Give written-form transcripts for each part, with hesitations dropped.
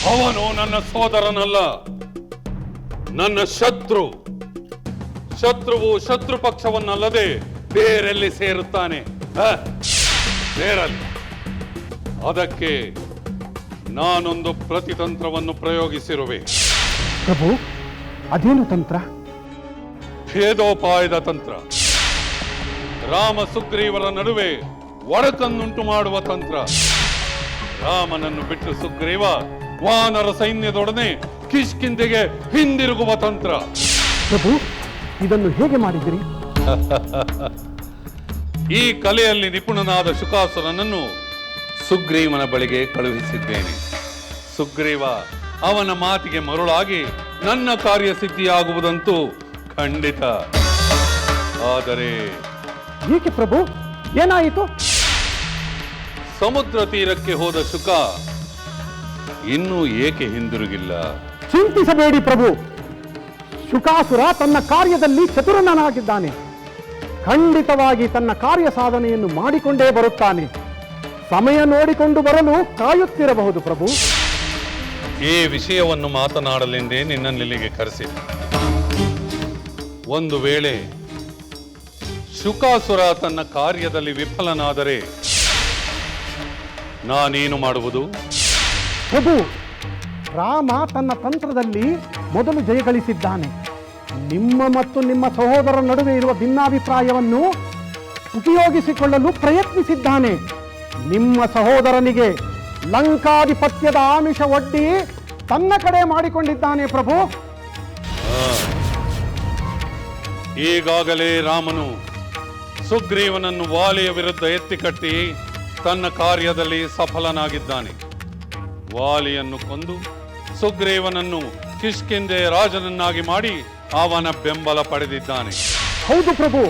ಅವನು ನನ್ನ ಸೋದರನಲ್ಲ, ನನ್ನ ಶತ್ರು. ಶತ್ರುವು ಶತ್ರು ಪಕ್ಷವನ್ನಲ್ಲದೆ ಬೇರೆಲ್ಲಿ ಸೇರುತ್ತಾನೆ? ಬೇರಲ್ಲ. ಅದಕ್ಕೆ ನಾನೊಂದು ಪ್ರತಿತಂತ್ರವನ್ನು ಪ್ರಯೋಗಿಸಿರುವೆ. ಪ್ರಭು, ಅದೇನು ತಂತ್ರ? ಭೇದೋಪಾಯದ ತಂತ್ರ. ರಾಮ ಸುಗ್ರೀವರ ನಡುವೆ ಒಡಕನ್ನುಂಟು ಮಾಡುವ ತಂತ್ರ. ರಾಮನನ್ನು ಬಿಟ್ಟು ಸುಗ್ರೀವ ವಾನರ ಸೈನ್ಯದೊಡನೆ ಕಿಷ್ಕಿಂಧೆಗೆ ಹಿಂದಿರುಗುವ ತಂತ್ರ. ಪ್ರಭು, ಇದನ್ನು ಹೇಗೆ ಮಾಡಿದಿರಿ? ಈ ಕಲೆಯಲ್ಲಿ ನಿಪುಣನಾದ ಶುಕಾಸುರನನ್ನು ಸುಗ್ರೀವನ ಬಳಿಗೆ ಕಳುಹಿಸಿದ್ದೇನೆ. ಸುಗ್ರೀವ ಅವನ ಮಾತಿಗೆ ಮರುಳಾಗಿ ನನ್ನ ಕಾರ್ಯಸಿದ್ಧಿಯಾಗುವುದಂತೂ ಖಂಡಿತ. ಆದರೆ ಏಕೆ ಪ್ರಭು, ಏನಾಯಿತು? ಸಮುದ್ರ ತೀರಕ್ಕೆ ಹೋದ ಶುಕ ಇನ್ನೂ ಏಕೆ ಹಿಂದಿರುಗಿಲ್ಲ? ಚಿಂತಿಸಬೇಡಿ ಪ್ರಭು, ಶುಕಾಸುರ ತನ್ನ ಕಾರ್ಯದಲ್ಲಿ ಚತುರನಾಗಿದ್ದಾನೆ. ಖಂಡಿತವಾಗಿ ತನ್ನ ಕಾರ್ಯ ಸಾಧನೆಯನ್ನು ಮಾಡಿಕೊಂಡೇ ಬರುತ್ತಾನೆ. ಸಮಯ ನೋಡಿಕೊಂಡು ಬರಲು ಕಾಯುತ್ತಿರಬಹುದು ಪ್ರಭು. ಈ ವಿಷಯವನ್ನು ಮಾತನಾಡಲೆಂದೇ ನಿನ್ನನ್ನಿಲ್ಲಿಗೆ ಕರೆಸಿದೆ. ಒಂದು ವೇಳೆ ಶುಕಾಸುರ ತನ್ನ ಕಾರ್ಯದಲ್ಲಿ ವಿಫಲನಾದರೆ ನಾನೇನು ಮಾಡುವುದು? ಪ್ರಭು, ರಾಮ ತನ್ನ ತಂತ್ರದಲ್ಲಿ ಮೊದಲು ಜಯಗಳಿಸಿದ್ದಾನೆ. ನಿಮ್ಮ ಮತ್ತು ನಿಮ್ಮ ಸಹೋದರರ ನಡುವೆ ಇರುವ ಭಿನ್ನಾಭಿಪ್ರಾಯವನ್ನು ಉಪಯೋಗಿಸಿಕೊಳ್ಳಲು ಪ್ರಯತ್ನಿಸಿದ್ದಾನೆ. ನಿಮ್ಮ ಸಹೋದರನಿಗೆ ಲಂಕಾಧಿಪತ್ಯದ ಆಮಿಷ ಒಡ್ಡಿ ತನ್ನ ಕಡೆ ಮಾಡಿಕೊಂಡಿದ್ದಾನೆ ಪ್ರಭು. ಈಗಾಗಲೇ ರಾಮನು ಸುಗ್ರೀವನನ್ನು ವಾಲಿಯ ವಿರುದ್ಧ ಎತ್ತಿಕಟ್ಟಿ ತನ್ನ ಕಾರ್ಯದಲ್ಲಿ ಸಫಲನಾಗಿದ್ದಾನೆ. ವಾಲಿಯನ್ನು ಕೊಂದು ಸುಗ್ರೀವನನ್ನು ಕಿಷ್ಕಿಂಧೆ ರಾಜನನ್ನಾಗಿ ಮಾಡಿ ಅವನ ಬೆಂಬಲ ಪಡೆದಿದ್ದಾನೆ. ಹೌದು ಪ್ರಭು,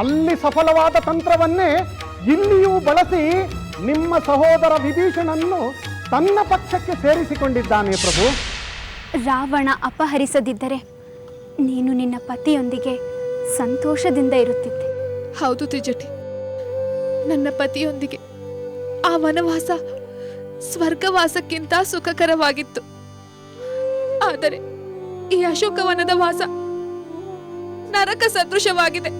ಅಲ್ಲಿ ಸಫಲವಾದ ತಂತ್ರವನ್ನೇ ಇಲ್ಲಿಯೂ ಬಳಸಿ ನಿಮ್ಮ ಸಹೋದರ ವಿಭೀಷಣನ್ನು ತನ್ನ ಪಕ್ಷಕ್ಕೆ ಸೇರಿಸಿಕೊಂಡಿದ್ದಾನೆ ಪ್ರಭು. ರಾವಣ ಅಪಹರಿಸದಿದ್ದರೆ ನೀನು ನಿನ್ನ ಪತಿಯೊಂದಿಗೆ ಸಂತೋಷದಿಂದ ಇರುತ್ತಿದ್ದೆ. ಹೌದು ತ್ರಿಜಟಿ, ನನ್ನ ಪತಿಯೊಂದಿಗೆ ಆ ವನವಾಸ ಸ್ವರ್ಗವಾಸಕ್ಕಿಂತ ಸುಖಕರವಾಗಿತ್ತು. ಆದರೆ ಈ ಅಶೋಕವನದ ವಾಸ ನರಕ ಸದೃಶವಾಗಿದೆ.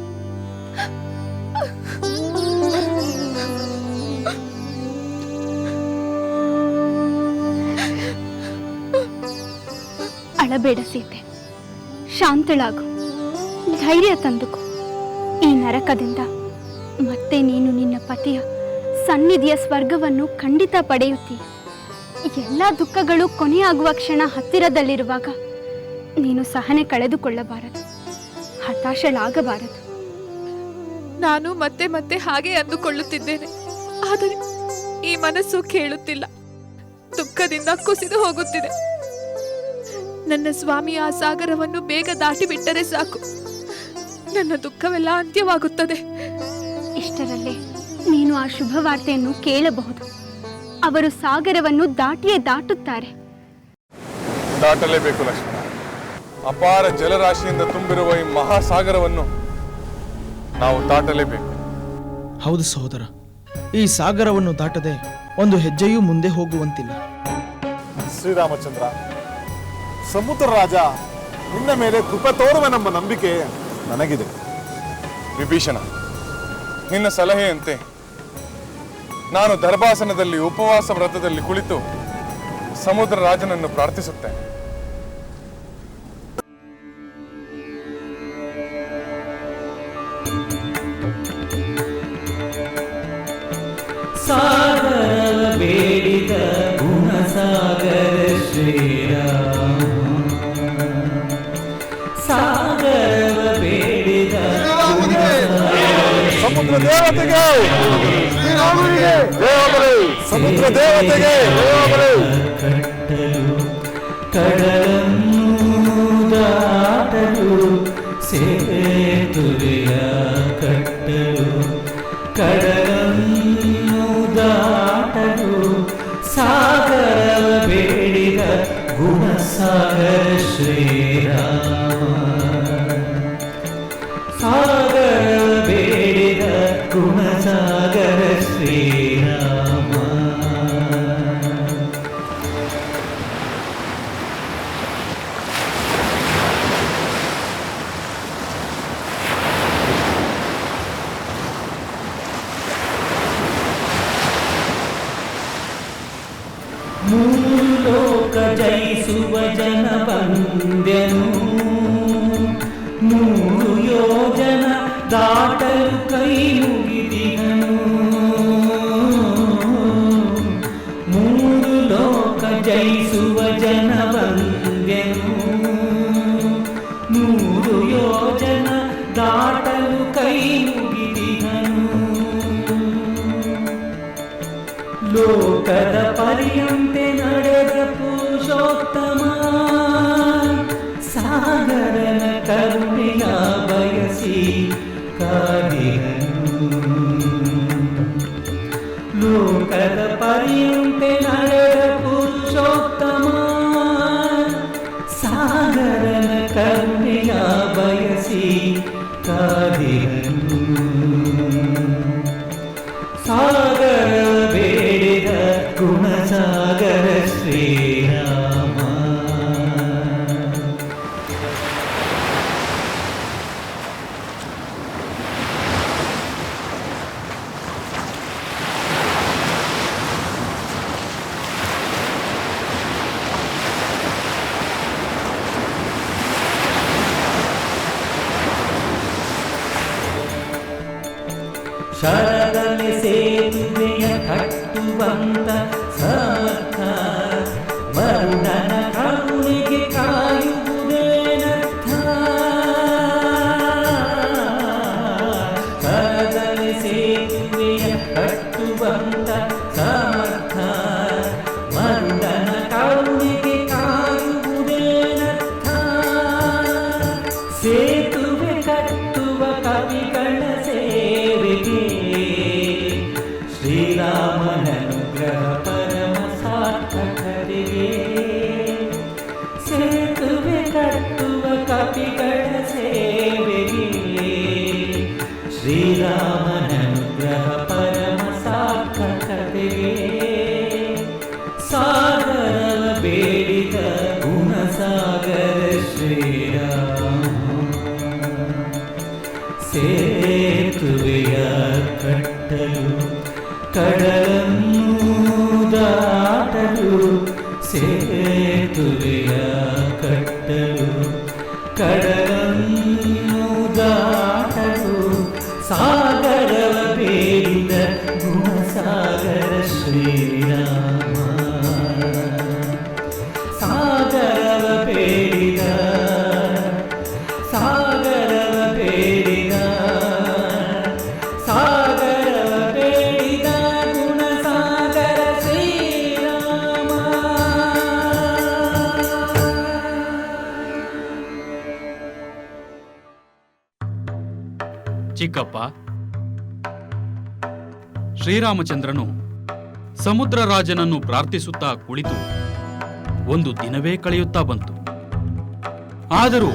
ಅಳಬೇಡ ಸೀತೆ, ಶಾಂತಳಾಗು, ಧೈರ್ಯ ತಂದುಕೋ. ಈ ನರಕದಿಂದ ಮತ್ತೆ ನೀನು ನಿನ್ನ ಪತಿಯ ಸನ್ನಿಧಿಯ ಸ್ವರ್ಗವನ್ನು ಖಂಡಿತ ಪಡೆಯುತ್ತೀಯ. ಎಲ್ಲ ದುಃಖಗಳು ಕೊನೆಯಾಗುವ ಕ್ಷಣ ಹತ್ತಿರದಲ್ಲಿರುವಾಗ ನೀನು ಸಹನೆ ಕಳೆದುಕೊಳ್ಳಬಾರದು, ಹತಾಶಳಾಗಬಾರದು. ನಾನು ಮತ್ತೆ ಮತ್ತೆ ಹಾಗೆ ಅಂದುಕೊಳ್ಳುತ್ತಿದ್ದೇನೆ. ಆದರೆ ಈ ಮನಸ್ಸು ಕೇಳುತ್ತಿಲ್ಲ, ದುಃಖದಿಂದ ಕುಸಿದು ಹೋಗುತ್ತಿದೆ. ನನ್ನ ಸ್ವಾಮಿ ಆ ಸಾಗರವನ್ನು ಬೇಗ ದಾಟಿ ಬಿಟ್ಟರೆ ಸಾಕು, ನನ್ನ ದುಃಖವೆಲ್ಲ ಅಂತ್ಯವಾಗುತ್ತದೆ. ಇಷ್ಟರಲ್ಲೇ ನೀನು ಆ ಶುಭ ವಾರ್ತೆಯನ್ನು ಕೇಳಬಹುದು. ಅವರು ಸಾಗರವನ್ನು ದಾಟಿಯೇ ದಾಟುತ್ತಾರೆ. ದಾಟಲೇಬೇಕು ಲಕ್ಷ್ಮಣ. ಅಪಾರ ಜಲರಾಶಿಯಿಂದ ತುಂಬಿರುವ ಈ ಮಹಾಸಾಗರವನ್ನು ನಾವು ದಾಟಲೇಬೇಕು. ಹೌದು ಸಹೋದರ, ಈ ಸಾಗರವನ್ನು ದಾಟದೆ ಒಂದು ಹೆಜ್ಜೆಯೂ ಮುಂದೆ ಹೋಗುವಂತಿಲ್ಲ. ಶ್ರೀರಾಮಚಂದ್ರ, ಸಮುದ್ರ ರಾಜ ನಿನ್ನ ಮೇಲೆ ಕೃಪೆ ತೋರುವೆನೆಂಬ ನಂಬಿಕೆ ನನಗಿದೆ. ವಿಭೀಷಣ, ನಿನ್ನ ಸಲಹೆಯಂತೆ ನಾನು ದರ್ಭಾಸನದಲ್ಲಿ ಉಪವಾಸ ವ್ರತದಲ್ಲಿ ಕುಳಿತು ಸಮುದ್ರ ರಾಜನನ್ನು ಪ್ರಾರ್ಥಿಸುತ್ತೇನೆ. ಸಾಗರ ಬೇಡಿದ ಗುಣಸಾಗರ ಶ್ರೀರಾಮ, ಸಾಗರ ಬೇಡಿದ ಸಮುದ್ರ ದೇವತೆಗೆ ಶ್ರೀರಾಮನಿಗೆ ದೇವರೇ, ಸಮುದ್ರ ದೇವತೆಗೆ ದೇವರೇ. ಕಟ್ಟಲು ಕಡಲನ್ನು ದಾಟಲು ಸೇತುವೆಯ ಕಟ್ಟಲು, ಕಡಲನ್ನು ದಾಟಲು ಸಾಗರ ಬೇಡಿದ ಗುಣಸಾಗರ ಶ್ರೀರಾಮ, ಸಾಗರ ಬೇಡಿದ ಗುಣಸಾಗರ ಶ್ರೀರಾಮ. ಲೋಕ ಜಯಿಸುವ ಜನವಂದ್ಯನು ಮೂರು ಯೋಜನ ದಾಟಲು ಕೈ ಮುಗಿದಿಗನು ಮೂರು ಲೋಕ ಜಯಿಸುವ ಜನವಂದ್ಯನು ಮೂರು ಯೋಜನ ದಾಟಲು ಕೈ ಮುಗಿದಿಗನು ಲೋಕದ ಪರಿಯಂತೆ ನಡೆದ ಪುರುಷೋತ್ತಮ ಸಾಗರನ ಕರುಣೆಯ ಬಯಸಿ ಕಾದಿರನು ಲೋಕದ ಪರಿಯಂತೆ ನಡೆದ ಪುರುಷೋತ್ತಮ ಸಾಗರನ ಕರುಣೆಯ ಬಯಸಿ ಕಾದಿರನು ಸಾಗರ ಬೇಡಿದ ಗುಣಸಾಗರ ಶ್ರೀರಾಮ ಶರದಲ್ಲಿ ಸೇತುವೆಯ ಕಟ್ಟುವಂತ ಸಮರ್ಥ ವರುಣನ ಕರುಣೆಗೆ ಕಾಯುವುದೇನರ್ಥ ಶರದಲ್ಲಿ ಸೇತುವೆಯ ಕಟ್ಟುವಂತ ಸಮರ್ಥ ವರುಣನ ಕರುಣೆಗೆ ಕಾಯುವುದೇನರ್ಥ ಸೇತುವೆ ಕಟ್ಟುವ ಕವಿಗಳ ಸೇವೆಗೆ ಶ್ರೀರಾಮನನುಗ್ರಹ ಪರಮ ಸಾರ್ಥಕತೆಗೆ ಸೇತುವೆ ಕಟ್ಟುವ ಕವಿಗಳ ಸೇವೆಗೆ ಶ್ರೀರಾಮನನುಗ್ರಹ ಪರಮ ಸಾರ್ಥಕತೆಗೆ ಸಾಗರ ಬೇಡಿದ ಗುಣಸಾಗರ ಶ್ರೀರಾಮ ಸೇತುವೆಯ ಕಟ್ಟಲು ಕಡಲನ್ನು ದಾಟಲು ಸೇತುವೆಯ ಕಟ್ಟಲು ಕಡಲನ್ನು ದಾಟಲು ಸಾಗರವ ಬೇಡಿದ ಗುಣಸಾಗರ ಶ್ರೀರಾಮ ಸಾಗರವ ಬೇಡಿದ ಸಾಗರವ ಬೇಡಿದ ಸಾಗರವ ಬೇಡಿದ ಗುಣಸಾಗರ ಶ್ರೀರಾಮ ಚಿಕ್ಕಪ್ಪ, ಶ್ರೀರಾಮಚಂದ್ರನು ಸಮುದ್ರ ರಾಜನನ್ನು ಪ್ರಾರ್ಥಿಸುತ್ತಾ ಕುಳಿತು ಒಂದು ದಿನವೇ ಕಳೆಯುತ್ತಾ ಬಂತು. ಆದರೂ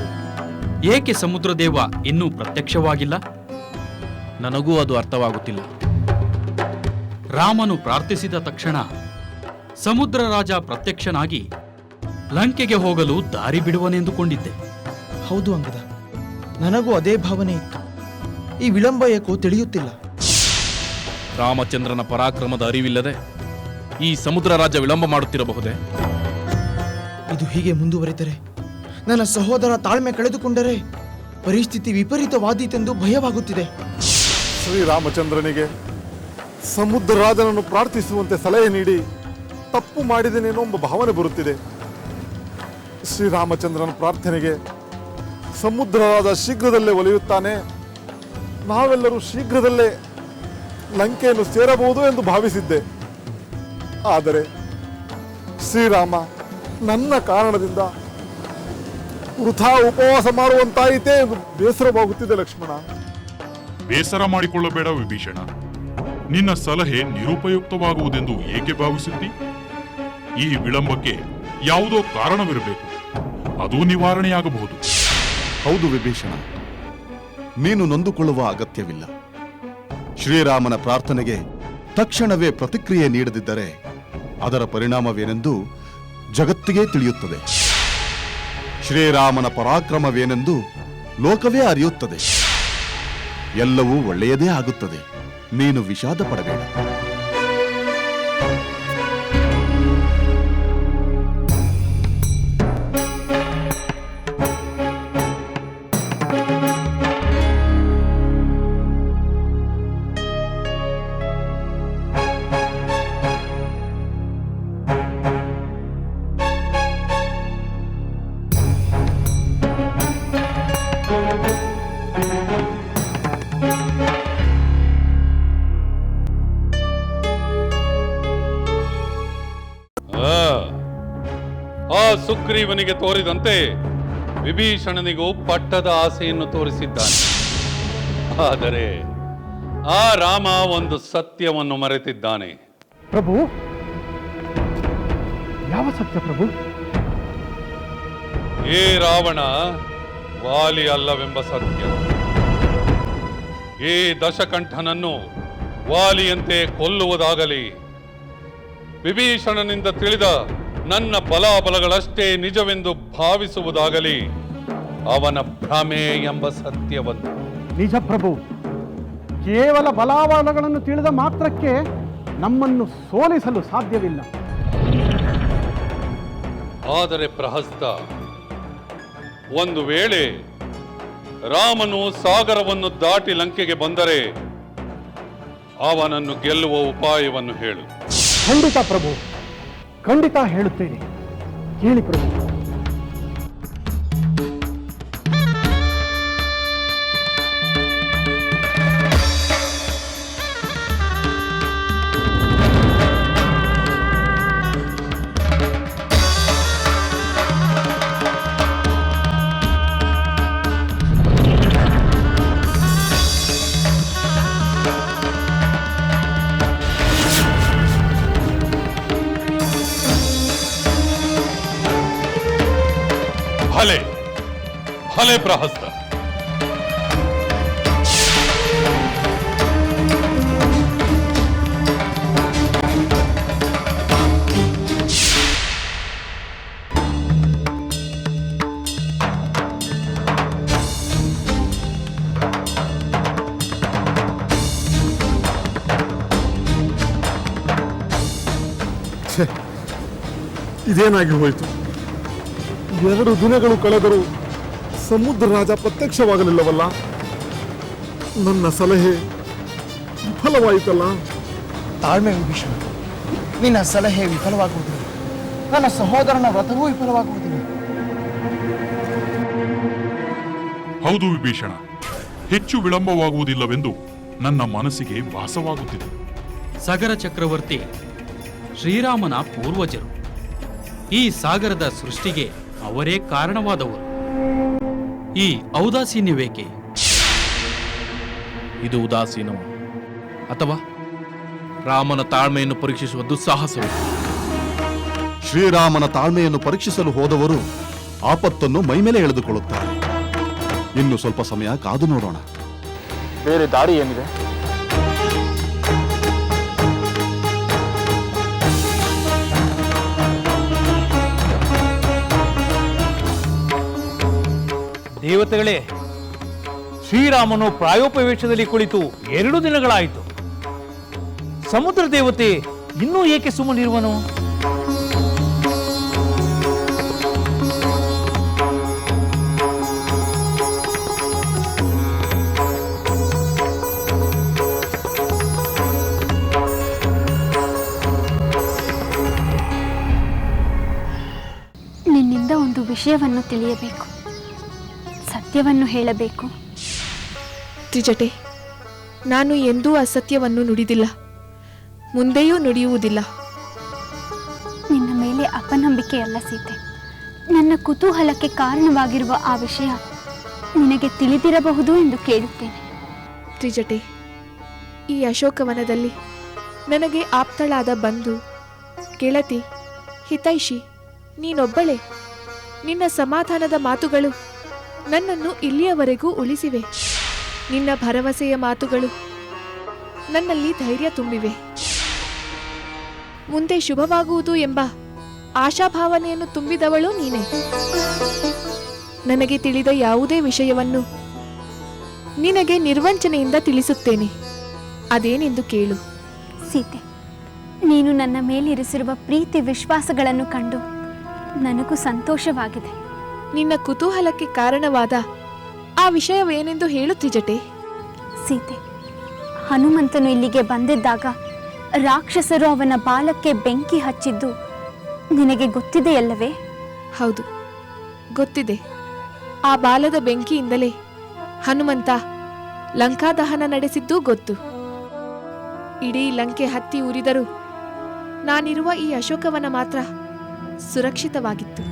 ಏಕೆ ಸಮುದ್ರದೇವ ಇನ್ನೂ ಪ್ರತ್ಯಕ್ಷವಾಗಿಲ್ಲ? ನನಗೂ ಅದು ಅರ್ಥವಾಗುತ್ತಿಲ್ಲ. ರಾಮನು ಪ್ರಾರ್ಥಿಸಿದ ತಕ್ಷಣ ಸಮುದ್ರ ರಾಜ ಪ್ರತ್ಯಕ್ಷನಾಗಿ ಲಂಕೆಗೆ ಹೋಗಲು ದಾರಿ ಬಿಡುವನೆಂದುಕೊಂಡಿದ್ದೆ. ಹೌದು ಅಂಗದ, ನನಗೂ ಅದೇ ಭಾವನೆ ಇತ್ತು. ಈ ವಿಳಂಬ ಏಕೋ ತಿಳಿಯುತ್ತಿಲ್ಲ. ರಾಮಚಂದ್ರನ ಪರಾಕ್ರಮದ ಅರಿವಿಲ್ಲದೆ ಈ ಸಮುದ್ರ ರಾಜ್ಯ ವಿಳಂಬ ಮಾಡುತ್ತಿರಬಹುದೇ? ಇದು ಹೀಗೆ ಮುಂದುವರಿದರೆ ನನ್ನ ಸಹೋದರ ತಾಳ್ಮೆ ಕಳೆದುಕೊಂಡರೆ ಪರಿಸ್ಥಿತಿ ವಿಪರೀತವಾದೀತೆಂದು ಭಯವಾಗುತ್ತಿದೆ. ಶ್ರೀರಾಮಚಂದ್ರನಿಗೆ ಸಮುದ್ರರಾಜನನ್ನು ಪ್ರಾರ್ಥಿಸುವಂತೆ ಸಲಹೆ ನೀಡಿ ತಪ್ಪು ಮಾಡಿದನೇನೋ ಎಂಬ ಭಾವನೆ ಬರುತ್ತಿದೆ. ಶ್ರೀರಾಮಚಂದ್ರನ ಪ್ರಾರ್ಥನೆಗೆ ಸಮುದ್ರರಾಜ ಶೀಘ್ರದಲ್ಲೇ ಒಲಿಯುತ್ತಾನೆ. ನಾವೆಲ್ಲರೂ ಶೀಘ್ರದಲ್ಲೇ ಲಂಕೆಯನ್ನು ಸೇರಬಹುದು ಎಂದು ಭಾವಿಸಿದ್ದೆ. ಆದರೆ ಶ್ರೀರಾಮ ನನ್ನ ಕಾರಣದಿಂದ ವೃಥಾ ಉಪವಾಸ ಮಾಡುವಂತಾಯಿತೇ ಎಂದು ಬೇಸರವಾಗುತ್ತಿದೆ ಲಕ್ಷ್ಮಣ. ಬೇಸರ ಮಾಡಿಕೊಳ್ಳಬೇಡ ವಿಭೀಷಣ. ನಿನ್ನ ಸಲಹೆ ನಿರುಪಯುಕ್ತವಾಗುವುದೆಂದು ಏಕೆ ಭಾವಿಸುತ್ತಿ? ಈ ವಿಳಂಬಕ್ಕೆ ಯಾವುದೋ ಕಾರಣವಿರಬೇಕು. ಅದು ನಿವಾರಣೆಯಾಗಬಹುದು. ಹೌದು ವಿಭೀಷಣ, ನೀನು ನೊಂದುಕೊಳ್ಳುವ ಅಗತ್ಯವಿಲ್ಲ. ಶ್ರೀರಾಮನ ಪ್ರಾರ್ಥನೆಗೆ ತಕ್ಷಣವೇ ಪ್ರತಿಕ್ರಿಯೆ ನೀಡದಿದ್ದರೆ ಅದರ ಪರಿಣಾಮವೇನೆಂದು ಜಗತ್ತಿಗೆ ತಿಳಿಯುತ್ತದೆ. ಶ್ರೀರಾಮನ ಪರಾಕ್ರಮವೇನೆಂದು ಲೋಕವೇ ಅರಿಯುತ್ತದೆ. ಎಲ್ಲವೂ ಒಳ್ಳೆಯದೇ ಆಗುತ್ತದೆ. ನೀನು ವಿಷಾದ ಪಡಬೇಡ. ಆ ಸುಗ್ರೀವನಿಗೆ ತೋರಿದಂತೆ ವಿಭೀಷಣನಿಗೂ ಪಟ್ಟದ ಆಸೆಯನ್ನು ತೋರಿಸಿದ್ದಾನೆ. ಆದರೆ ಆ ರಾಮ ಒಂದು ಸತ್ಯವನ್ನು ಮರೆತಿದ್ದಾನೆ. ಪ್ರಭು, ಯಾವ ಸತ್ಯ ಪ್ರಭು? ಏ ರಾವಣ ವಾಲಿ ಅಲ್ಲವೆಂಬ ಸತ್ಯ. ಈ ದಶಕಂಠನನ್ನು ವಾಲಿಯಂತೆ ಕೊಲ್ಲುವುದಾಗಲಿ, ವಿಭೀಷಣನಿಂದ ತಿಳಿದ ನನ್ನ ಬಲಾಬಲಗಳಷ್ಟೇ ನಿಜವೆಂದು ಭಾವಿಸುವುದಾಗಲಿ ಅವನ ಭ್ರಮೆ ಎಂಬ ಸತ್ಯವನ್ನು. ನಿಜ ಪ್ರಭು, ಕೇವಲ ಬಲಾಬಲಗಳನ್ನು ತಿಳಿದ ಮಾತ್ರಕ್ಕೆ ನಮ್ಮನ್ನು ಸೋಲಿಸಲು ಸಾಧ್ಯವಿಲ್ಲ. ಆದರೆ ಪ್ರಹಸ್ತ, ಒಂದು ವೇಳೆ ರಾಮನು ಸಾಗರವನ್ನು ದಾಟಿ ಲಂಕೆಗೆ ಬಂದರೆ ಅವನನ್ನು ಗೆಲ್ಲುವ ಉಪಾಯವನ್ನು ಹೇಳು. ಖಂಡಿತ ಪ್ರಭು, ಖಂಡಿತ ಹೇಳುತ್ತೇನೆ. ಕೇಳಿ ಪ್ರಭು. ಭಲೆ ಭಲೆ ಪ್ರಹಸ್ತ. ಇದೇನಾಗಿ ಹೋಯಿತು? 2 ದಿನಗಳು ಕಳೆದರೂ ಸಮುದ್ರ ರಾಜ ಪ್ರತ್ಯಕ್ಷವಾಗಲಿಲ್ಲವಲ್ಲ. ನನ್ನ ಸಲಹೆ ವಿಫಲವಾಯಿತಲ್ಲ. ತಾಳ್ಮೆ ವಿಭೀಷಣ, ನಿನ್ನ ಸಲಹೆ ವಿಫಲವಾಗುವುದಿಲ್ಲ. ನನ್ನ ಸಹೋದರನ ವ್ರತವೂ ವಿಫಲವಾಗುವುದಿಲ್ಲ. ಹೌದು ವಿಭೀಷಣ, ಹೆಚ್ಚು ವಿಳಂಬವಾಗುವುದಿಲ್ಲವೆಂದು ನನ್ನ ಮನಸ್ಸಿಗೆ ಭಾಸವಾಗುತ್ತಿದೆ. ಸಾಗರ ಚಕ್ರವರ್ತಿ ಶ್ರೀರಾಮನ ಪೂರ್ವಜರು. ಈ ಸಾಗರದ ಸೃಷ್ಟಿಗೆ ಅವರೇ ಕಾರಣವಾದವರು. ಈ ಔದಾಸೀನ್ಯವೇಕೆ? ಇದು ಉದಾಸೀನವು ಅಥವಾ ರಾಮನ ತಾಳ್ಮೆಯನ್ನು ಪರೀಕ್ಷಿಸುವ ದುಸ್ಸಾಹಸವು? ಶ್ರೀರಾಮನ ತಾಳ್ಮೆಯನ್ನು ಪರೀಕ್ಷಿಸಲು ಹೋದವರು ಆಪತ್ತನ್ನು ಮೈಮೇಲೆ ಎಳೆದುಕೊಳ್ಳುತ್ತಾರೆ. ಇನ್ನು ಸ್ವಲ್ಪ ಸಮಯ ಕಾದು ನೋಡೋಣ. ಬೇರೆ ದಾರಿ ಏನಿದೆ? ದೇವತೆಗಳೇ, ಶ್ರೀರಾಮನು ಪ್ರಾಯೋಪವೇಶದಲ್ಲಿ ಕುಳಿತು 2 ದಿನಗಳಾಯಿತು. ಸಮುದ್ರ ದೇವತೆ ಇನ್ನೂ ಏಕೆ ಸುಮ್ಮನಿರುವನು? ನಿನ್ನಿಂದ ಒಂದು ವಿಷಯವನ್ನು ತಿಳಿಯಬೇಕು, ಸತ್ಯವನ್ನು ಹೇಳಬೇಕು. ತ್ರಿಜಟೆ, ನಾನು ಎಂದೂ ಅಸತ್ಯವನ್ನು ನುಡಿದಿಲ್ಲ, ಮುಂದೆಯೂ ನುಡಿಯುವುದಿಲ್ಲ. ನಿನ್ನ ಮೇಲೆ ಅಪನಂಬಿಕೆಯಲ್ಲ ಸೀತೆ. ನನ್ನ ಕುತೂಹಲಕ್ಕೆ ಕಾರಣವಾಗಿರುವ ಆ ವಿಷಯ ನಿನಗೆ ತಿಳಿದಿರಬಹುದು ಎಂದು ಕೇಳುತ್ತೇನೆ. ತ್ರಿಜಟೆ, ಈ ಅಶೋಕವನದಲ್ಲಿ ನನಗೆ ಆಪ್ತಳಾದ ಬಂಧು, ಗೆಳತಿ, ಹಿತೈಷಿ ನೀನೊಬ್ಬಳೇ. ನಿನ್ನ ಸಮಾಧಾನದ ಮಾತುಗಳು ನನ್ನನ್ನು ಇಲ್ಲಿಯವರೆಗೂ ಉಳಿಸಿವೆ. ನಿನ್ನ ಭರವಸೆಯ ಮಾತುಗಳು ನನ್ನಲ್ಲಿ ಧೈರ್ಯ ತುಂಬಿವೆ. ಮುಂದೆ ಶುಭವಾಗುವುದು ಎಂಬ ಆಶಾಭಾವನೆಯನ್ನು ತುಂಬಿದವಳು ನೀನೇ. ನನಗೆ ತಿಳಿದ ಯಾವುದೇ ವಿಷಯವನ್ನು ನಿನಗೆ ನಿರ್ವಂಚನೆಯಿಂದ ತಿಳಿಸುತ್ತೇನೆ. ಅದೇನೆಂದು ಕೇಳು. ಸೀತೆ, ನೀನು ನನ್ನ ಮೇಲಿರಿಸಿರುವ ಪ್ರೀತಿ ವಿಶ್ವಾಸಗಳನ್ನು ಕಂಡು ನನಗೂ ಸಂತೋಷವಾಗಿದೆ. ನಿನ್ನ ಕುತೂಹಲಕ್ಕೆ ಕಾರಣವಾದ ಆ ವಿಷಯವೇನೆಂದು ಹೇಳು ತ್ರಿಜಟೆ. ಸೀತೆ, ಹನುಮಂತನು ಇಲ್ಲಿಗೆ ಬಂದಿದ್ದಾಗ ರಾಕ್ಷಸರು ಅವನ ಬಾಲಕ್ಕೆ ಬೆಂಕಿ ಹಚ್ಚಿದ್ದು ನಿನಗೆ ಗೊತ್ತಿದೆಯಲ್ಲವೇ? ಹೌದು, ಗೊತ್ತಿದೆ. ಆ ಬಾಲದ ಬೆಂಕಿಯಿಂದಲೇ ಹನುಮಂತ ಲಂಕಾದಹನ ನಡೆಸಿದ್ದೂ ಗೊತ್ತು. ಇಡೀ ಲಂಕೆ ಹತ್ತಿ ಉರಿದರೂ ನಾನಿರುವ ಈ ಅಶೋಕವನ ಮಾತ್ರ ಸುರಕ್ಷಿತವಾಗಿತ್ತು.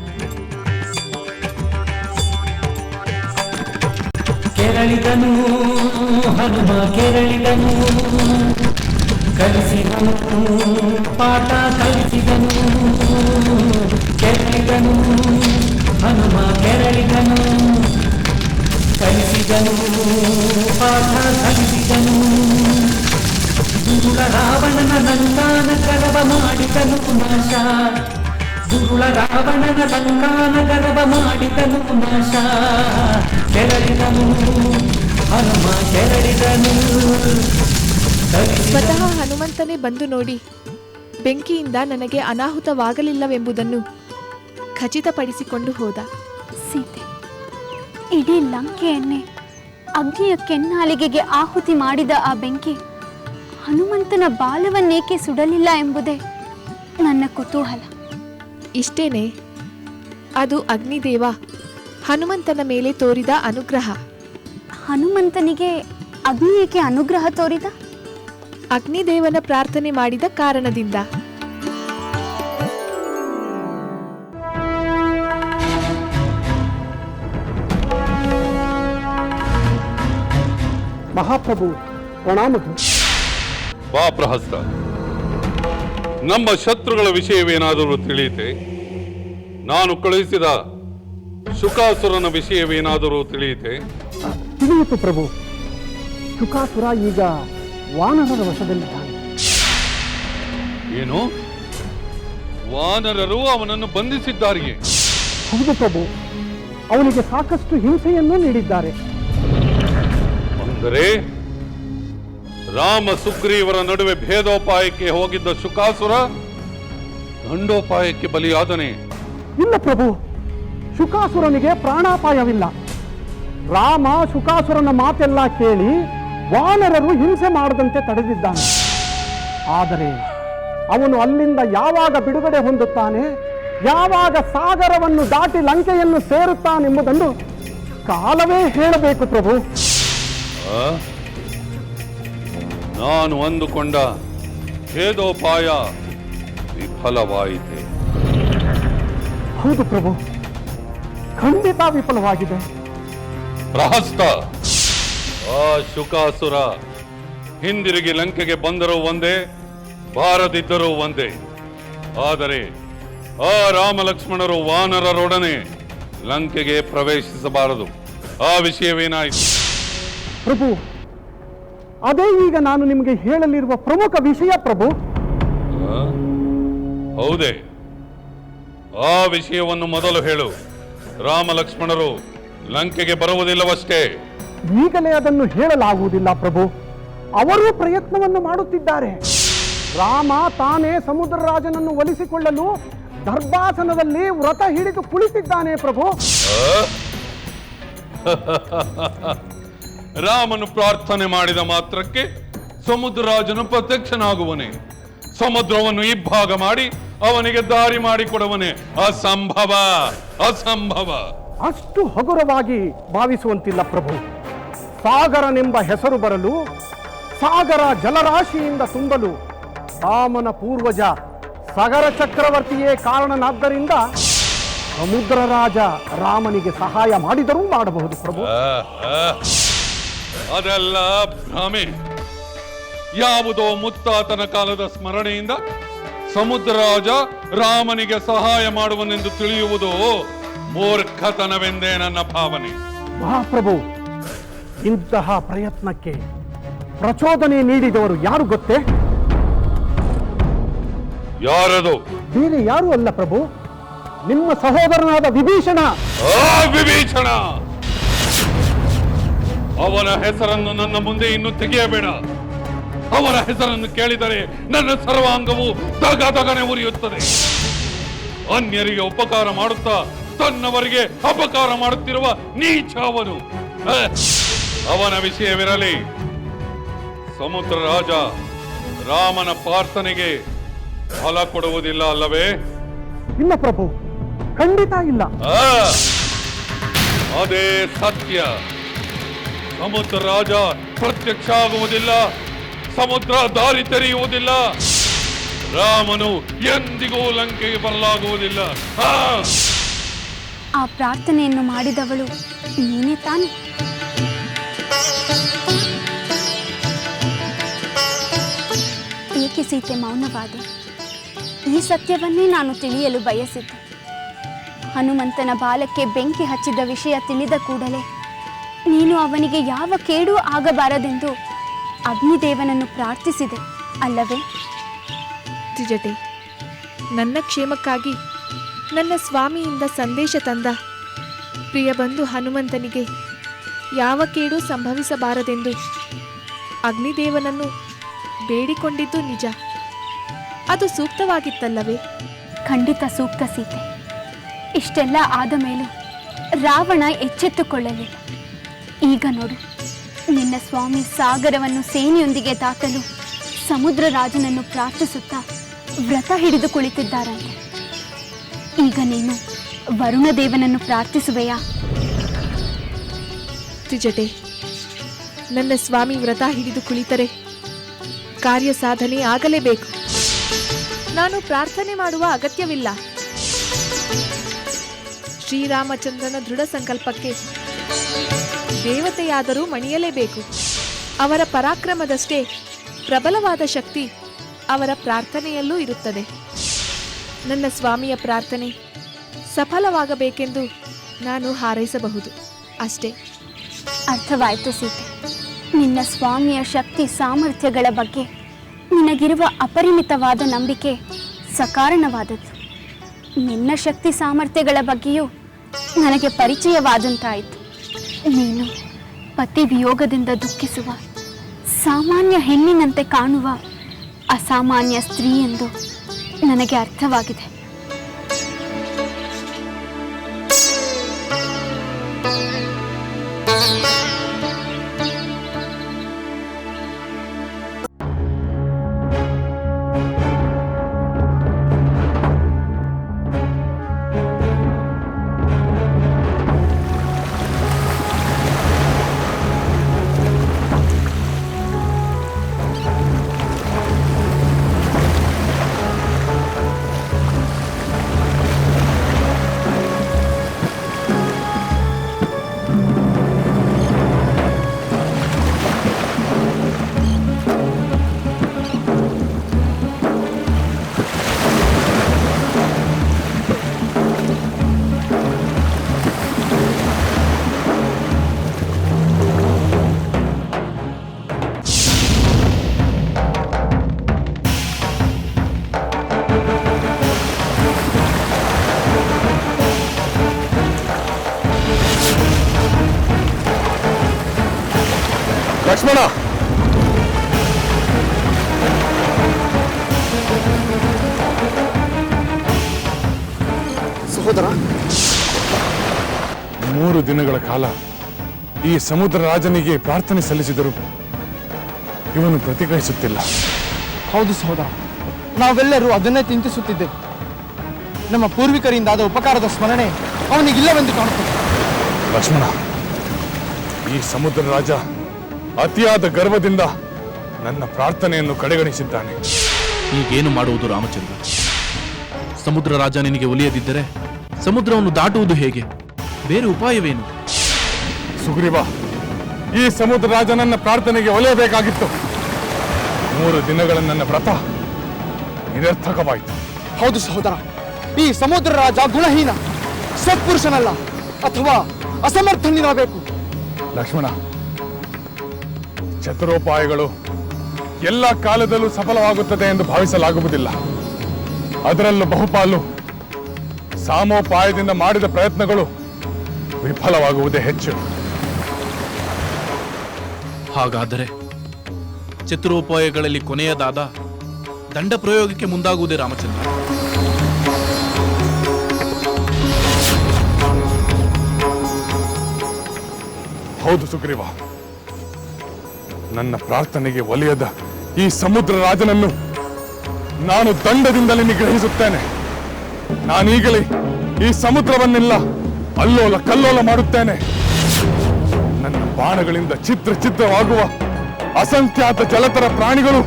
ಕೆರಳಿದನು ಹನುಮ ಕೆರಳಿದನು, ಕಲಿಸಿದನು ಪಾಠ ಕಲಿಸಿದನು. ಕೆರಳಿದನು ಹನುಮ ಕೆರಳಿದನು, ಕಲಿಸಿದನು ಪಾಠ ಕಲಿಸಿದನು. ದುರುಳ ರಾವಣನ ಲಂಕಾನ ಗರ್ಭ ಮಾಡಿದನು ನಾಶ, ದುರುಳ ರಾವಣನ ಲಂಕಾನ ಗರ್ಭ ಮಾಡಿದನು ನಾಶ. ಕೆರಳಿದನು ಹನುಮ ಕೆರಳಿದನು. ಸ್ವತಃ ಹನುಮಂತನೇ ಬಂದು ನೋಡಿ ಬೆಂಕಿಯಿಂದ ನನಗೆ ಅನಾಹುತವಾಗಲಿಲ್ಲವೆಂಬುದನ್ನು ಖಚಿತಪಡಿಸಿಕೊಂಡು ಹೋದ. ಸೀತೆ, ಇಡೀ ಲಂಕೆಯನ್ನೇ ಅಗ್ನಿಯ ಕೆನ್ನಾಲಿಗೆಗೆ ಆಹುತಿ ಮಾಡಿದ ಆ ಬೆಂಕಿ ಹನುಮಂತನ ಬಾಲವನ್ನೇಕೆ ಸುಡಲಿಲ್ಲ ಎಂಬುದೇ ನನ್ನ ಕುತೂಹಲ. ಇಷ್ಟೇನೆ, ಅದು ಅಗ್ನಿದೇವ ಹನುಮಂತನ ಮೇಲೆ ತೋರಿದ ಅನುಗ್ರಹ. ಹನುಮಂತನಿಗೆ ಅಗ್ನಿ ಏಕೆ ಅನುಗ್ರಹ ತೋರಿದ? ಅಗ್ನಿದೇವನ ಪ್ರಾರ್ಥನೆ ಮಾಡಿದ ಕಾರಣದಿಂದ. ಮಹಾಪ್ರಭು ಪ್ರಣಾಮಗಳು. ಬಾ ಪ್ರಹಸ್ತ, ನಮ್ಮ ಶತ್ರುಗಳ ವಿಷಯವೇನಾದರೂ ತಿಳಿಯಿತೆ? ನಾನು ಕಳುಹಿಸಿದ ಶುಕಾಸುರನ ವಿಷಯವೇನಾದರೂ ತಿಳಿಯಿತೆ? ತಿಳಿಯಿತು ಪ್ರಭು. ಶುಕಾಸುರ ಈಗ ವಾನರರ ವಶದಲ್ಲಿದ್ದಾನೆ. ಏನು? ವಾನರರು ಅವನನ್ನು ಬಂಧಿಸಿದ್ದಾರೆಯೇ? ಹೌದು ಪ್ರಭು, ಅವನಿಗೆ ಸಾಕಷ್ಟು ಹಿಂಸೆಯನ್ನು ನೀಡಿದ್ದಾರೆ. ಅಂದರೆ ರಾಮ ಸುಗ್ರೀವರ ನಡುವೆ ಭೇದೋಪಾಯಕ್ಕೆ ಹೋಗಿದ್ದ ಶುಕಾಸುರ ದಂಡೋಪಾಯಕ್ಕೆ ಬಲಿಯಾದನೆ? ಇಲ್ಲ ಪ್ರಭು, ಶುಕಾಸುರನಿಗೆ ಪ್ರಾಣಾಪಾಯವಿಲ್ಲ. ರಾಮ ಶುಕಾಸುರನ ಮಾತೆಲ್ಲ ಕೇಳಿ ವಾನರರು ಹಿಂಸೆ ಮಾಡದಂತೆ ತಡೆದಿದ್ದಾನೆ. ಆದರೆ ಅವನು ಅಲ್ಲಿಂದ ಯಾವಾಗ ಬಿಡುಗಡೆ ಹೊಂದುತ್ತಾನೆ, ಯಾವಾಗ ಸಾಗರವನ್ನು ದಾಟಿ ಲಂಕೆಯನ್ನು ಸೇರುತ್ತಾನೆಂಬುದನ್ನು ಕಾಲವೇ ಹೇಳಬೇಕು ಪ್ರಭು. ನಾನು ಅಂದುಕೊಂಡ ಭೇದೋಪಾಯ ವಿಫಲವಾಯಿತೆ. ಹೌದು ಪ್ರಭು, ಖಂಡಿತ ವಿಫಲವಾಗಿದೆ. ಪ್ರಹಸ್ತ, ಆ ಶುಕಾಸುರ ಹಿಂದಿರುಗಿ ಲಂಕೆಗೆ ಬಂದರೂ ಒಂದೇ, ಬಾರದಿದ್ದರೂ ಒಂದೇ. ಆದರೆ ಆ ರಾಮ ಲಕ್ಷ್ಮಣರು ವಾನರರೊಡನೆ ಲಂಕೆಗೆ ಪ್ರವೇಶಿಸಬಾರದು. ಆ ವಿಷಯವೇನಾಯಿತು? ಪ್ರಭು, ಅದೇ ಈಗ ನಾನು ನಿಮಗೆ ಹೇಳಲಿರುವ ಪ್ರಮುಖ ವಿಷಯ ಪ್ರಭು. ಹೌದೇ? ಆ ವಿಷಯವನ್ನು ಮೊದಲು ಹೇಳು. ರಾಮ ಲಕ್ಷ್ಮಣರು ಲಂಕೆಗೆ ಬರುವುದಿಲ್ಲವಷ್ಟೇ? ಈಗಲೇ ಅದನ್ನು ಹೇಳಲಾಗುವುದಿಲ್ಲ ಪ್ರಭು. ಅವರೂ ಪ್ರಯತ್ನವನ್ನು ಮಾಡುತ್ತಿದ್ದಾರೆ. ರಾಮ ತಾನೇ ಸಮುದ್ರ ರಾಜನನ್ನು ಒಲಿಸಿಕೊಳ್ಳಲು ದರ್ಭಾಸನದಲ್ಲಿ ವ್ರತ ಹಿಡಿದು ಕುಳಿತಿದ್ದಾನೆ ಪ್ರಭು. ರಾಮನು ಪ್ರಾರ್ಥನೆ ಮಾಡಿದ ಮಾತ್ರಕ್ಕೆ ಸಮುದ್ರರಾಜನು ಪ್ರತ್ಯಕ್ಷನಾಗುವನೆ? ಸಮುದ್ರವನ್ನು ಇಬ್ಬಾಗ ಮಾಡಿ ಅವನಿಗೆ ದಾರಿ ಮಾಡಿಕೊಡುವನೆ? ಅಸಂಭವ, ಅಸಂಭವ. ಅಷ್ಟು ಹಗುರವಾಗಿ ಭಾವಿಸುವಂತಿಲ್ಲ ಪ್ರಭು. ಸಾಗರನೆಂಬ ಹೆಸರು ಬರಲು, ಸಾಗರ ಜಲರಾಶಿಯಿಂದ ತುಂಬಲು ರಾಮನ ಪೂರ್ವಜ ಸಾಗರ ಚಕ್ರವರ್ತಿಯೇ ಕಾರಣನಾದ್ದರಿಂದ ಸಮುದ್ರ ರಾಜ ರಾಮನಿಗೆ ಸಹಾಯ ಮಾಡಿದರೂ ಮಾಡಬಹುದು ಪ್ರಭು. ಅದೆಲ್ಲ ಭ್ರಮೆ. ಯಾವುದೋ ಮುತ್ತಾತನ ಕಾಲದ ಸ್ಮರಣೆಯಿಂದ ಸಮುದ್ರ ರಾಜ ರಾಮನಿಗೆ ಸಹಾಯ ಮಾಡುವನೆಂದು ತಿಳಿಯುವುದು ಮೂರ್ಖತನವೆಂದೇ ನನ್ನ ಭಾವನೆ. ಮಹಾಪ್ರಭು, ಇಂತಹ ಪ್ರಯತ್ನಕ್ಕೆ ಪ್ರಚೋದನೆ ನೀಡಿದವರು ಯಾರು ಗೊತ್ತೇ? ಯಾರದು? ಬೇರೆ ಯಾರು ಅಲ್ಲ ಪ್ರಭು, ನಿಮ್ಮ ಸಹೋದರನಾದ ವಿಭೀಷಣ. ವಿಭೀಷಣ! ಅವನ ಹೆಸರನ್ನು ನನ್ನ ಮುಂದೆ ಇನ್ನು ತೆಗೆಯಬೇಡ. ಅವನ ಹೆಸರನ್ನು ಕೇಳಿದರೆ ನನ್ನ ಸರ್ವಾಂಗವು ದಗದಗನೆ ಉರಿಯುತ್ತದೆ. ಅನ್ಯರಿಗೆ ಉಪಕಾರ ಮಾಡುತ್ತಾ ತನ್ನವರಿಗೆ ಅಪಕಾರ ಮಾಡುತ್ತಿರುವ ನೀಚ ಅವನು. ಅವನ ವಿಷಯವಿರಲಿ. ಸಮುದ್ರ ರಾಜ ರಾಮನ ಪ್ರಾರ್ಥನೆಗೆ ಫಲ ಕೊಡುವುದಿಲ್ಲ ಅಲ್ಲವೇ? ಇಲ್ಲ ಪ್ರಭು, ಖಂಡಿತ ಇಲ್ಲ. ಅದೇ ಸತ್ಯ. ಸಮುದ್ರ ರಾಜ ಪ್ರತ್ಯಕ್ಷ ಆಗುವುದಿಲ್ಲ, ಸಮುದ್ರ ದಾರಿ ತೆರೆಯುವುದಿಲ್ಲ. ರಾಮನು ಎಂದಿಗೂ ಲಂಕೆಗೆ ಬರಲಾಗುವುದಿಲ್ಲ. ಆ ಪ್ರಾರ್ಥನೆಯನ್ನು ಮಾಡಿದವಳು ನೀನೇ ತಾನೆ? ಏಕೆ ಸೀತೆ ಮೌನವಾದೆ? ಈ ಸತ್ಯವನ್ನೇ ನಾನು ತಿಳಿಯಲು ಬಯಸಿದ್ದೆ. ಹನುಮಂತನ ಬಾಲಕ್ಕೆ ಬೆಂಕಿ ಹಚ್ಚಿದ ವಿಷಯ ತಿಳಿದ ಕೂಡಲೇ ನೀನು ಅವನಿಗೆ ಯಾವ ಕೇಡೂ ಆಗಬಾರದೆಂದು ಅಗ್ನಿದೇವನನ್ನು ಪ್ರಾರ್ಥಿಸಿದೆ ಅಲ್ಲವೇ? ತ್ರಿಜಟೆ, ನನ್ನ ಕ್ಷೇಮಕ್ಕಾಗಿ ನನ್ನ ಸ್ವಾಮಿಯಿಂದ ಸಂದೇಶ ತಂದ ಪ್ರಿಯ ಬಂಧು ಹನುಮಂತನಿಗೆ ಯಾವ ಕೇಡೂ ಸಂಭವಿಸಬಾರದೆಂದು ಅಗ್ನಿದೇವನನ್ನು ಬೇಡಿಕೊಂಡಿದ್ದು ನಿಜ. ಅದು ಸೂಕ್ತವಾಗಿತ್ತಲ್ಲವೇ? ಖಂಡಿತ ಸೂಕ್ತ ಸೀತೆ. ಇಷ್ಟೆಲ್ಲ ಆದ ಮೇಲೂ ರಾವಣ ಎಚ್ಚೆತ್ತುಕೊಳ್ಳಲಿಲ್ಲ. ಈಗ ನೋಡು, ನಿನ್ನ ಸ್ವಾಮಿ ಸಾಗರವನ್ನು ಸೇನೆಯೊಂದಿಗೆ ದಾಟಲು ಸಮುದ್ರ ರಾಜನನ್ನು ಪ್ರಾರ್ಥಿಸುತ್ತಾ ವ್ರತ ಹಿಡಿದು ಕುಳಿತಿದ್ದಾರಂತೆ. ಈಗ ನೀನು ವರುಣದೇವನನ್ನು ಪ್ರಾರ್ಥಿಸುವೆಯಾ? ತ್ರಿಜಟೆ, ನನ್ನ ಸ್ವಾಮಿ ವ್ರತ ಹಿಡಿದು ಕುಳಿತರೆ ಕಾರ್ಯ ಸಾಧನೆ ಆಗಲೇಬೇಕು. ನಾನು ಪ್ರಾರ್ಥನೆ ಮಾಡುವ ಅಗತ್ಯವಿಲ್ಲ. ಶ್ರೀರಾಮಚಂದ್ರನ ದೃಢ ಸಂಕಲ್ಪಕ್ಕೆ ದೇವತೆಯಾದರೂ ಮಣಿಯಲೇಬೇಕು. ಅವರ ಪರಾಕ್ರಮದಷ್ಟೇ ಪ್ರಬಲವಾದ ಶಕ್ತಿ ಅವರ ಪ್ರಾರ್ಥನೆಯಲ್ಲೂ ಇರುತ್ತದೆ. ನನ್ನ ಸ್ವಾಮಿಯ ಪ್ರಾರ್ಥನೆ ಸಫಲವಾಗಬೇಕೆಂದು ನಾನು ಹಾರೈಸಬಹುದು ಅಷ್ಟೇ. ಅರ್ಥವಾಯಿತು ಸೀತೆ. ನಿನ್ನ ಸ್ವಾಮಿಯ ಶಕ್ತಿ ಸಾಮರ್ಥ್ಯಗಳ ಬಗ್ಗೆ ನಿನಗಿರುವ ಅಪರಿಮಿತವಾದ ನಂಬಿಕೆ ಸಕಾರಣವಾದದ್ದು. ನಿನ್ನ ಶಕ್ತಿ ಸಾಮರ್ಥ್ಯಗಳ ಬಗ್ಗೆಯೂ ನನಗೆ ಪರಿಚಯವಾದಂತಾಯಿತು. ನೀನು ಪತಿ ವಿಯೋಗದಿಂದ ದುಃಖಿಸುವ ಸಾಮಾನ್ಯ ಹೆಣ್ಣಿನಂತೆ ಕಾಣುವ ಅಸಾಮಾನ್ಯ ಸ್ತ್ರೀ ಎಂದು ನನಗೆ ಅರ್ಥವಾಗಿದೆ. ಲಕ್ಷ್ಮಣ, ಸಹೋದರ, 3 ದಿನಗಳ ಕಾಲ ಈ ಸಮುದ್ರ ರಾಜನಿಗೆ ಪ್ರಾರ್ಥನೆ ಸಲ್ಲಿಸಿದರು. ಇವನು ಪ್ರತಿಕ್ರಿಯಿಸುತ್ತಿಲ್ಲ. ಹೌದು ಸಹೋದರ, ನಾವೆಲ್ಲರೂ ಅದನ್ನೇ ಚಿಂತಿಸುತ್ತಿದ್ದೆವು. ನಮ್ಮ ಪೂರ್ವಿಕರಿಂದಾದ ಉಪಕಾರದ ಸ್ಮರಣೆ ಅವನಿಗಿಲ್ಲವೆಂದು ಕಾಣುತ್ತದೆ. ಲಕ್ಷ್ಮಣ, ಈ ಸಮುದ್ರ ರಾಜ ಅತಿಯಾದ ಗರ್ವದಿಂದ ನನ್ನ ಪ್ರಾರ್ಥನೆಯನ್ನು ಕಡೆಗಣಿಸಿದ್ದಾನೆ. ಈಗೇನು ಮಾಡುವುದು ರಾಮಚಂದ್ರ? ಸಮುದ್ರ ರಾಜ ನಿನಗೆ ಒಲಿಯದಿದ್ದರೆ ಸಮುದ್ರವನ್ನು ದಾಟುವುದು ಹೇಗೆ? ಬೇರೆ ಉಪಾಯವೇನು? ಸುಗ್ರೀವ, ಈ ಸಮುದ್ರ ರಾಜ ನನ್ನ ಪ್ರಾರ್ಥನೆಗೆ ಒಲಿಯಬೇಕಾಗಿತ್ತು. 3 ದಿನಗಳ ನನ್ನ ವ್ರತ ನಿರರ್ಥಕವಾಯಿತು. ಹೌದು ಸಹೋದರ, ಈ ಸಮುದ್ರ ರಾಜ ಗುಣಹೀನ, ಸತ್ಪುರುಷನಲ್ಲ, ಅಥವಾ ಅಸಮರ್ಥನಿರಬೇಕು. ಲಕ್ಷ್ಮಣ, ಚತುರೋಪಾಯಗಳು ಎಲ್ಲ ಕಾಲದಲ್ಲೂ ಸಫಲವಾಗುತ್ತದೆ ಎಂದು ಭಾವಿಸಲಾಗುವುದಿಲ್ಲ. ಅದರಲ್ಲೂ ಬಹುಪಾಲು ಸಾಮೋಪಾಯದಿಂದ ಮಾಡಿದ ಪ್ರಯತ್ನಗಳು ವಿಫಲವಾಗುವುದೇ ಹೆಚ್ಚು. ಹಾಗಾದರೆ ಚತುರೋಪಾಯಗಳಲ್ಲಿ ಕೊನೆಯದಾದ ದಂಡ ಪ್ರಯೋಗಕ್ಕೆ ಮುಂದಾಗುವುದೇ ರಾಮಚಂದ್ರ? ಹೌದು ಸುಗ್ರೀವ, ನನ್ನ ಪ್ರಾರ್ಥನೆಗೆ ಒಲಿಯದ ಈ ಸಮುದ್ರ ರಾಜನನ್ನು ನಾನು ದಂಡದಿಂದಲೇ ನಿಗ್ರಹಿಸುತ್ತೇನೆ. ನಾನೀಗಲೇ ಈ ಸಮುದ್ರವನ್ನೆಲ್ಲ ಅಲ್ಲೋಲ ಕಲ್ಲೋಲ ಮಾಡುತ್ತೇನೆ. ನನ್ನ ಬಾಣಗಳಿಂದ ಛಿದ್ರವಾಗುವ ಅಸಂಖ್ಯಾತ ಜಲಚರ ಪ್ರಾಣಿಗಳು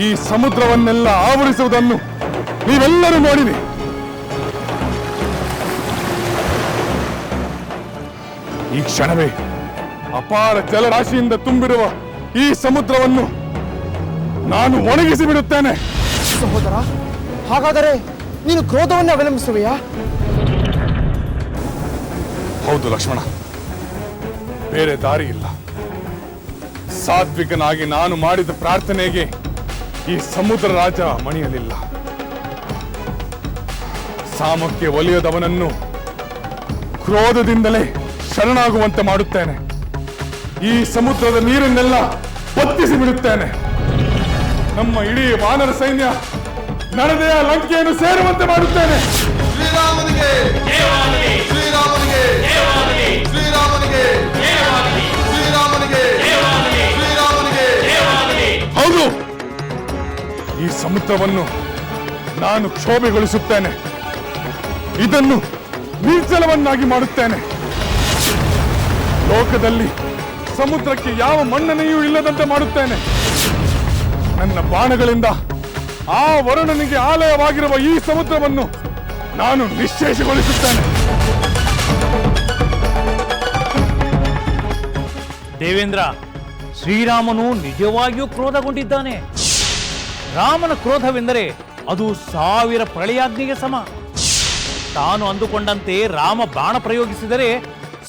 ಈ ಸಮುದ್ರವನ್ನೆಲ್ಲ ಆವರಿಸುವುದನ್ನು ನೀವೆಲ್ಲರೂ ನೋಡಿರಿ. ಈ ಕ್ಷಣವೇ ಅಪಾರ ಜಲರಾಶಿಯಿಂದ ತುಂಬಿರುವ ಈ ಸಮುದ್ರವನ್ನು ನಾನು ಒಣಗಿಸಿ ಬಿಡುತ್ತೇನೆ. ಸಹೋದರ, ಹಾಗಾದರೆ ನೀನು ಕ್ರೋಧವನ್ನು ಅವಲಂಬಿಸುವೆಯಾ? ಹೌದು ಲಕ್ಷ್ಮಣ, ಬೇರೆ ದಾರಿ ಇಲ್ಲ. ಸಾತ್ವಿಕನಾಗಿ ನಾನು ಮಾಡಿದ ಪ್ರಾರ್ಥನೆಗೆ ಈ ಸಮುದ್ರ ರಾಜ ಮಣಿಯಲಿಲ್ಲ. ಸಾಮಕ್ಕೆ ಒಲಿಯದವನನ್ನು ಕ್ರೋಧದಿಂದಲೇ ಶರಣಾಗುವಂತೆ ಮಾಡುತ್ತೇನೆ. ಈ ಸಮುದ್ರದ ನೀರನ್ನೆಲ್ಲ ಬತ್ತಿಸಿ ಬಿಡುತ್ತೇನೆ. ನಮ್ಮ ಇಡೀ ವಾನರ ಸೈನ್ಯ ನರದೆಯ ಲಂಕೆಯನ್ನು ಸೇರುವಂತೆ ಮಾಡುತ್ತೇನೆ. ಶ್ರೀರಾಮನಿಗೆ ಶ್ರೀರಾಮನಿಗೆ ಶ್ರೀರಾಮನಿಗೆ ಶ್ರೀರಾಮನಿಗೆ ಶ್ರೀರಾಮನಿಗೆ. ಹೌದು, ಈ ಸಮುದ್ರವನ್ನು ನಾನು ಕ್ಷೋಭೆಗೊಳಿಸುತ್ತೇನೆ. ಇದನ್ನು ನಿರ್ಜಲವನ್ನಾಗಿ ಮಾಡುತ್ತೇನೆ. ಲೋಕದಲ್ಲಿ ಸಮುದ್ರಕ್ಕೆ ಯಾವ ಮನ್ನಣೆಯೂ ಇಲ್ಲದಂತೆ ಮಾಡುತ್ತೇನೆ. ನನ್ನ ಬಾಣಗಳಿಂದ ಆ ವರುಣನಿಗೆ ಆಲಯವಾಗಿರುವ ಈ ಸಮುದ್ರವನ್ನು ನಾನು ನಿಶ್ಶೇಷಗೊಳಿಸುತ್ತೇನೆ. ದೇವೇಂದ್ರ, ಶ್ರೀರಾಮನು ನಿಜವಾಗಿಯೂ ಕ್ರೋಧಗೊಂಡಿದ್ದಾನೆ. ರಾಮನ ಕ್ರೋಧವೆಂದರೆ ಅದು 1000 ಪ್ರಳಯಾಗ್ನಿಗೆ ಸಮ. ತಾನು ಅಂದುಕೊಂಡಂತೆ ರಾಮ ಬಾಣ ಪ್ರಯೋಗಿಸಿದರೆ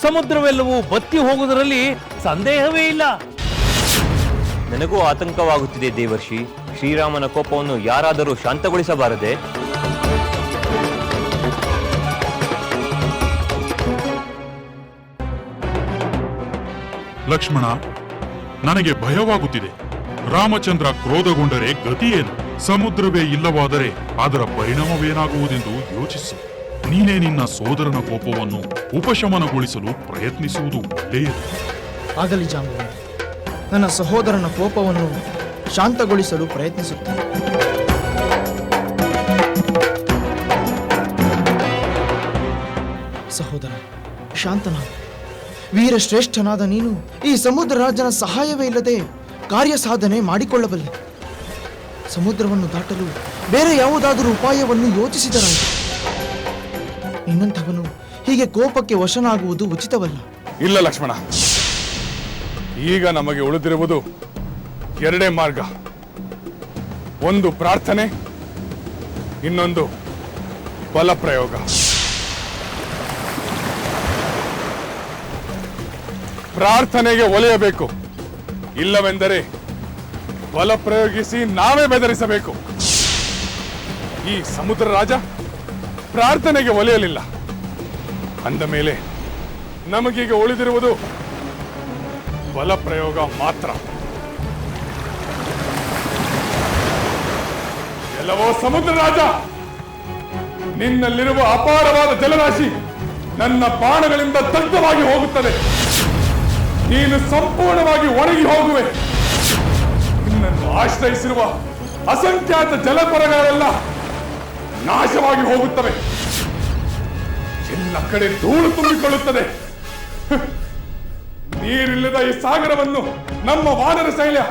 ಸಮುದ್ರವೆಲ್ಲವೂ ಬತ್ತಿ ಹೋಗುವುದರಲ್ಲಿ ಸಂದೇಹವೇ ಇಲ್ಲ. ನನಗೂ ಆತಂಕವಾಗುತ್ತಿದೆ ದೇವರ್ಷಿ. ಶ್ರೀರಾಮನ ಕೋಪವನ್ನು ಯಾರಾದರೂ ಶಾಂತಗೊಳಿಸಬಾರದೆ? ಲಕ್ಷ್ಮಣ, ನನಗೆ ಭಯವಾಗುತ್ತಿದೆ. ರಾಮಚಂದ್ರ ಕ್ರೋಧಗೊಂಡರೆ ಗತಿಯೇನು? ಸಮುದ್ರವೇ ಇಲ್ಲವಾದರೆ ಅದರ ಪರಿಣಾಮವೇನಾಗುವುದೆಂದು ಯೋಚಿಸು. ನೀನೇ ನಿನ್ನ ಸೋದರನ ಕೋಪವನ್ನು ಉಪಶಮನಗೊಳಿಸಲು ಪ್ರಯತ್ನಿಸುವುದು ಒಳ್ಳೆಯದು. ಆಗಲಿ ಜಾಂಬವಂತ, ನನ್ನ ಸಹೋದರನ ಕೋಪವನ್ನು ಶಾಂತಗೊಳಿಸಲು ಪ್ರಯತ್ನಿಸುತ್ತೇನೆ. ಸಹೋದರ, ಶಾಂತನಾದ ವೀರಶ್ರೇಷ್ಠನಾದ ನೀನು ಈ ಸಮುದ್ರ ರಾಜನ ಸಹಾಯವೇ ಇಲ್ಲದೆ ಕಾರ್ಯ ಸಾಧನೆ ಮಾಡಿಕೊಳ್ಳಬಲ್ಲೆ. ಸಮುದ್ರವನ್ನು ದಾಟಲು ಬೇರೆ ಯಾವುದಾದರೂ ಉಪಾಯವನ್ನು ಯೋಚಿಸಿದರಾಯಿತು. ನಿನ್ನಂಥವನು ಹೀಗೆ ಕೋಪಕ್ಕೆ ವಶನಾಗುವುದು ಉಚಿತವಲ್ಲ. ಇಲ್ಲ ಲಕ್ಷ್ಮಣ, ಈಗ ನಮಗೆ ಉಳಿದಿರುವುದು 2 ಮಾರ್ಗ. ಒಂದು ಪ್ರಾರ್ಥನೆ, ಇನ್ನೊಂದು ಬಲಪ್ರಯೋಗ. ಪ್ರಾರ್ಥನೆಗೆ ಒಲೆಯಬೇಕು, ಇಲ್ಲವೆಂದರೆ ಬಲ ಪ್ರಯೋಗಿಸಿ ನಾವೇ ಬೆದರಿಸಬೇಕು. ಈ ಸಮುದ್ರ ರಾಜ ಪ್ರಾರ್ಥನೆಗೆ ಒಲೆಯಲಿಲ್ಲ ಅಂದ ಮೇಲೆ ನಮಗೀಗ ಉಳಿದಿರುವುದು ಬಲ ಪ್ರಯೋಗ ಮಾತ್ರ. ಎಲ್ಲವೋ ಸಮುದ್ರ ರಾಜ, ನಿನ್ನಲ್ಲಿರುವ ಅಪಾರವಾದ ಜಲರಾಶಿ ನನ್ನ ಬಾಣಗಳಿಂದ ದಗ್ಧವಾಗಿ ಹೋಗುತ್ತದೆ. ನೀನು ಸಂಪೂರ್ಣವಾಗಿ ಒಣಗಿ ಹೋಗುವೆ. ನಿನ್ನನ್ನು ಆಶ್ರಯಿಸಿರುವ ಅಸಂಖ್ಯಾತ ಜಲಪರಗಳೆಲ್ಲ ನಾಶವಾಗಿ ಹೋಗುತ್ತವೆ. ಎಲ್ಲ ಕಡೆ ಧೂಳು ತುಂಬಿಕೊಳ್ಳುತ್ತದೆ. ನೀರಿಲ್ಲದ ಈ ಸಾಗರವನ್ನು ನಮ್ಮ ವಾನರ ಶೈಲ್ಯ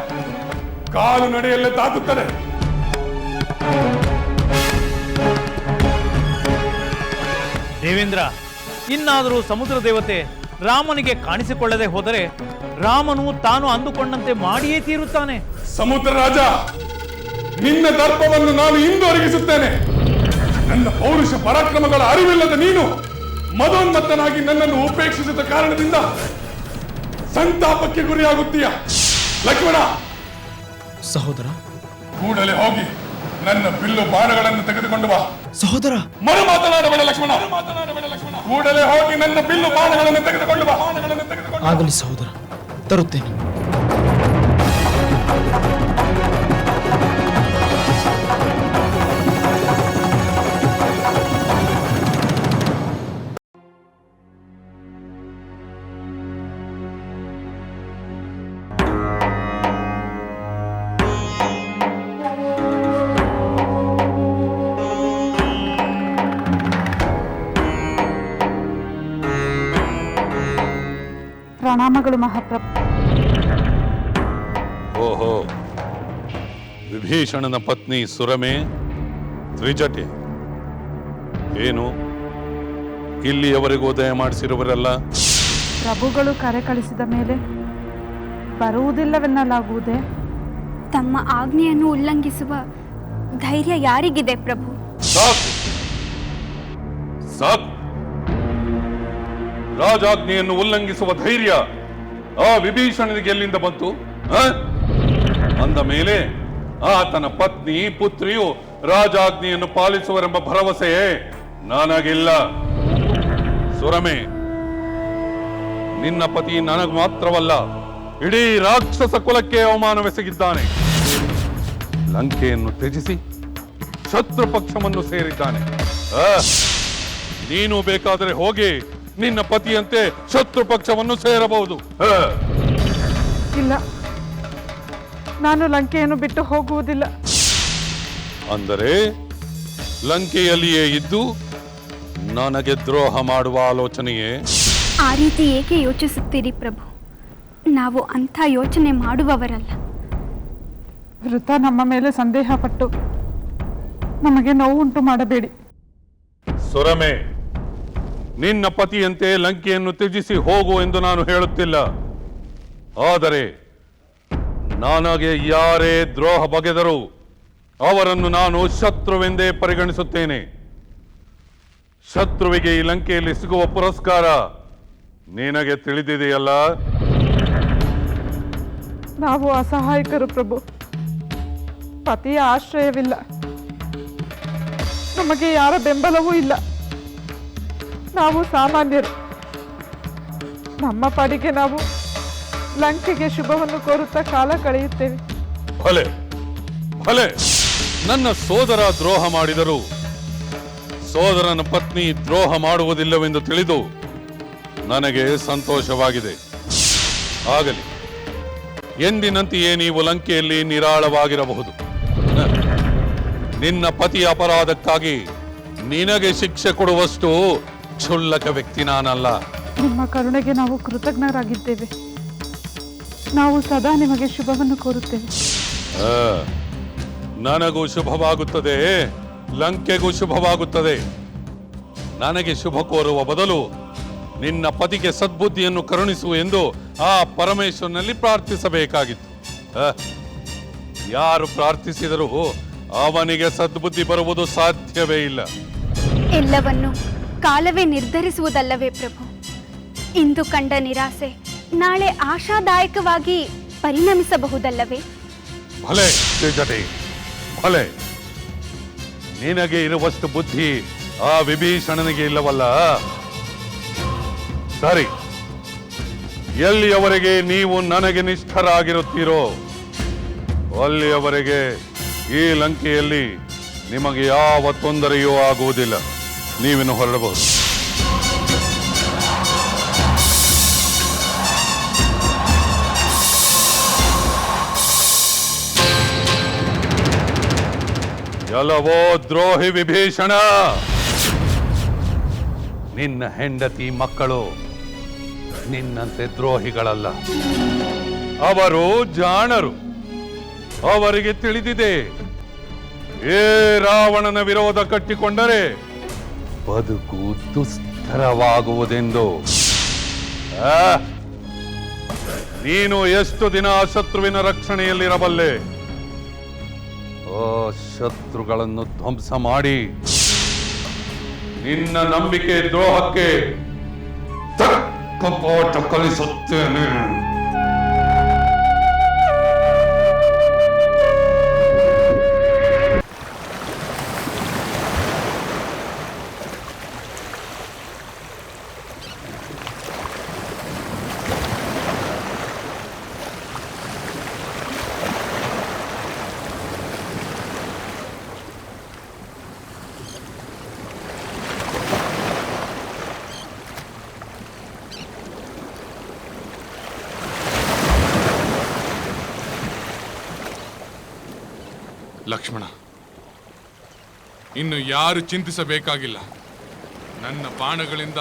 ಕಾಲು ನಡೆಯಲ್ಲೇ ದಾಟುತ್ತದೆ. ದೇವೇಂದ್ರ, ಇನ್ನಾದರೂ ಸಮುದ್ರ ದೇವತೆ ರಾಮನಿಗೆ ಕಾಣಿಸಿಕೊಳ್ಳದೆ ಹೋದರೆ ರಾಮನು ತಾನು ಅಂದುಕೊಂಡಂತೆ ಮಾಡಿಯೇ ತೀರುತ್ತಾನೆ. ಸಮುದ್ರ ರಾಜ, ನಿನ್ನ ದರ್ಪವನ್ನು ನಾನು ಇಂದು ಅರಗಿಸುತ್ತೇನೆ. ನನ್ನ ಪೌರುಷ ಪರಾಕ್ರಮಗಳ ಅರಿವಿಲ್ಲದ ನೀನು ಮದೋನ್ಮತ್ತನಾಗಿ ನನ್ನನ್ನು ಉಪೇಕ್ಷಿಸಿದ ಕಾರಣದಿಂದ ಸಂತಾಪಕ್ಕೆ ಗುರಿಯಾಗುತ್ತೀಯ. ಲಕ್ಷ್ಮಣ, ಸಹೋದರ, ಕೂಡಲೇ ಹೋಗಿ ನನ್ನ ಬಿಲ್ಲು ಬಾಣಗಳನ್ನು ತೆಗೆದುಕೊಂಡು ಬಾ. ಸಹೋದರ, ಮರು ಮಾತನಾಡಬೇಡ ಲಕ್ಷ್ಮಣ. ಕೂಡಲೇ ಹೋಗಿ ನನ್ನ ಬಿಲ್ಲು ಬಾಣಗಳನ್ನು ತೆಗೆದುಕೊಂಡು ಬಾ. ಆಗಲಿ ಸಹೋದರ, ತರುತ್ತೇನೆ. ಪ್ರಣಾಮಗಳು ಮಹಾಪ್ರಭು. ಓಹೋ, ವಿಭೀಷಣನ ಪತ್ನಿ ಸುರಮೆ ತ್ರಿಜಟೆ ಏನು ಇಲ್ಲಿಯವರೆಗೂ ಉದಯ ಮಾಡಿಸಿರುವರಲ್ಲ? ಪ್ರಭುಗಳು ಕರೆ ಕಳಿಸಿದ ಮೇಲೆ ಬರುವುದಿಲ್ಲವೆನ್ನಲಾಗುವುದೇ? ತಮ್ಮ ಆಜ್ಞೆಯನ್ನು ಉಲ್ಲಂಘಿಸುವ ಧೈರ್ಯ ಯಾರಿಗಿದೆ ಪ್ರಭು? ಸಾಕು ಸಾಕು. ರಾಜಾಜ್ಞೆಯನ್ನು ಉಲ್ಲಂಘಿಸುವ ಧೈರ್ಯ ಆ ವಿಭೀಷಣನಿಗೆ ಎಲ್ಲಿಂದ ಬಂತು? ಅಂದ ಮೇಲೆ ಆತನ ಪತ್ನಿ ಪುತ್ರಿಯು ರಾಜಾಜ್ಞೆಯನ್ನು ಪಾಲಿಸುವರೆಂಬ ಭರವಸೆಯೇ ನನಗಿಲ್ಲ. ಸುರಮೆ, ನಿನ್ನ ಪತಿ ನನಗೆ ಮಾತ್ರವಲ್ಲ, ಇಡೀ ರಾಕ್ಷಸ ಕುಲಕ್ಕೆ ಅವಮಾನವೆಸಗಿದ್ದಾನೆ. ಲಂಕೆಯನ್ನು ತ್ಯಜಿಸಿ ಶತ್ರು ಪಕ್ಷವನ್ನು ಸೇರಿದ್ದಾನೆ. ನೀನು ಬೇಕಾದರೆ ಹೋಗಿ ನಿನ್ನ ಪತಿಯಂತೆ ಶತ್ರು ಪಕ್ಷವನ್ನು ಸೇರಬಹುದು. ಇಲ್ಲ, ನಾನು ಲಂಕೆಯನ್ನು ಬಿಟ್ಟು ಹೋಗುವುದಿಲ್ಲ. ಅಂದರೆ ಲಂಕೆಯಲ್ಲಿಯೇ ಇದ್ದು ನನಗೆ ದ್ರೋಹ ಮಾಡುವ ಆಲೋಚನೆಯೇ? ಆ ರೀತಿ ಏಕೆ ಯೋಚಿಸುತ್ತೀರಿ ಪ್ರಭು? ನಾವು ಅಂಥ ಯೋಚನೆ ಮಾಡುವವರಲ್ಲ. ವೃತ ನಮ್ಮ ಮೇಲೆ ಸಂದೇಹ ಪಟ್ಟು ನಮಗೆ ನೋವುಂಟು ಮಾಡಬೇಡಿ. ಸುರಮೆ, ನಿನ್ನ ಪತಿಯಂತೆ ಲಂಕೆಯನ್ನು ತ್ಯಜಿಸಿ ಹೋಗು ಎಂದು ನಾನು ಹೇಳುತ್ತಿಲ್ಲ. ಆದರೆ ನನಗೆ ಯಾರೇ ದ್ರೋಹ ಬಗೆದರೂ ಅವರನ್ನು ನಾನು ಶತ್ರುವೆಂದೇ ಪರಿಗಣಿಸುತ್ತೇನೆ. ಶತ್ರುವಿಗೆ ಈ ಲಂಕೆಯಲ್ಲಿ ಸಿಗುವ ಪುರಸ್ಕಾರ ನಿನಗೆ ತಿಳಿದಿದೆಯಲ್ಲ? ನಾವು ಅಸಹಾಯಕರು ಪ್ರಭು. ಪತಿಯ ಆಶ್ರಯವಿಲ್ಲ, ನಮಗೆ ಯಾರ ಬೆಂಬಲವೂ ಇಲ್ಲ. ನಾವು ಸಾಮಾನ್ಯರು. ನಮ್ಮ ಪಾಡಿಗೆ ನಾವು ಲಂಕೆಗೆ ಶುಭವನ್ನು ಕೋರುತ್ತಾ ಕಾಲ ಕಳೆಯುತ್ತೇವೆ. ಭಲೆ ಭಲೆ. ನನ್ನ ಸೋದರ ದ್ರೋಹ ಮಾಡಿದರು ಸೋದರನ ಪತ್ನಿ ದ್ರೋಹ ಮಾಡುವುದಿಲ್ಲವೆಂದು ತಿಳಿದು ನನಗೆ ಸಂತೋಷವಾಗಿದೆ. ಆಗಲಿ, ಎಂದಿನಂತೆಯೇ ನೀವು ಲಂಕೆಯಲ್ಲಿ ನಿರಾಳವಾಗಿರಬಹುದು. ನಿನ್ನ ಪತಿಯ ಅಪರಾಧಕ್ಕಾಗಿ ನಿನಗೆ ಶಿಕ್ಷೆ ಕೊಡುವಷ್ಟು ಕ್ಷುಲ್ಲಕ ವ್ಯಕ್ತಿ ನಾನಲ್ಲ. ನಿಮ್ಮ ಕರುಣೆಗೆ ನಾವು ಕೃತಜ್ಞರಾಗಿದ್ದೇವೆ. ನಾವು ಸದಾ ನಿಮಗೆ ಶುಭವನ್ನು ಕೋರುತ್ತೇವೆ. ನನಗೂ ಶುಭವಾಗುತ್ತದೆ, ಲಂಕೆಗೂ ಶುಭವಾಗುತ್ತದೆ. ನನಗೆ ಶುಭ ಕೋರುವ ಬದಲು ನಿನ್ನ ಪತಿಗೆ ಸದ್ಬುದ್ಧಿಯನ್ನು ಕರುಣಿಸು ಎಂದು ಆ ಪರಮೇಶ್ವರನಲ್ಲಿ ಪ್ರಾರ್ಥಿಸಬೇಕಾಗಿತ್ತು. ಯಾರು ಪ್ರಾರ್ಥಿಸಿದರೂ ಅವನಿಗೆ ಸದ್ಬುದ್ಧಿ ಬರುವುದು ಸಾಧ್ಯವೇ ಇಲ್ಲ. ಎಲ್ಲವನ್ನು ಕಾಲವೇ ನಿರ್ಧರಿಸುವುದಲ್ಲವೇ ಪ್ರಭು? ಇಂದು ಕಂಡ ನಿರಾಸೆ ನಾಳೆ ಆಶಾದಾಯಕವಾಗಿ ಪರಿಣಮಿಸಬಹುದಲ್ಲವೇ? ಭಲೆ ತ್ರಿಜಟೆ, ಭಲೆ. ನಿನಗೆ ಇರುವಷ್ಟು ಬುದ್ಧಿ ಆ ವಿಭೀಷಣನಿಗೆ ಇಲ್ಲವಲ್ಲ? ಸರಿ, ಎಲ್ಲಿಯವರೆಗೆ ನೀವು ನನಗೆ ನಿಷ್ಠರಾಗಿರುತ್ತೀರೋ ಅಲ್ಲಿಯವರೆಗೆ ಈ ಲಂಕೆಯಲ್ಲಿ ನಿಮಗೆ ಯಾವ ತೊಂದರೆಯೂ ಆಗುವುದಿಲ್ಲ. ನೀವಿನ್ನು ಹೊರಡಬಹುದು. ಎಲ್ಲವೋ ದ್ರೋಹಿ ವಿಭೀಷಣ, ನಿನ್ನ ಹೆಂಡತಿ ಮಕ್ಕಳು ನಿನ್ನಂತೆ ದ್ರೋಹಿಗಳಲ್ಲ. ಅವರು ಜಾಣರು. ಅವರಿಗೆ ತಿಳಿದಿದೆ, ಏ ರಾವಣನ ವಿರೋಧ ಕಟ್ಟಿಕೊಂಡರೆ ಬದುಕು ದುಸ್ತರವಾಗುವುದೆಂದು. ನೀನು ಎಷ್ಟು ದಿನ ಶತ್ರುವಿನ ರಕ್ಷಣೆಯಲ್ಲಿರಬಲ್ಲೆ? ಆ ಶತ್ರುಗಳನ್ನು ಧ್ವಂಸ ಮಾಡಿ ನಿನ್ನ ನಂಬಿಕೆ ದ್ರೋಹಕ್ಕೆ ತಕ್ಕ ಪಾಠ ಕಲಿಸುತ್ತೇನೆ. ಲಕ್ಷ್ಮಣ, ಇನ್ನು ಯಾರು ಚಿಂತಿಸಬೇಕಾಗಿಲ್ಲ. ನನ್ನ ಬಾಣಗಳಿಂದ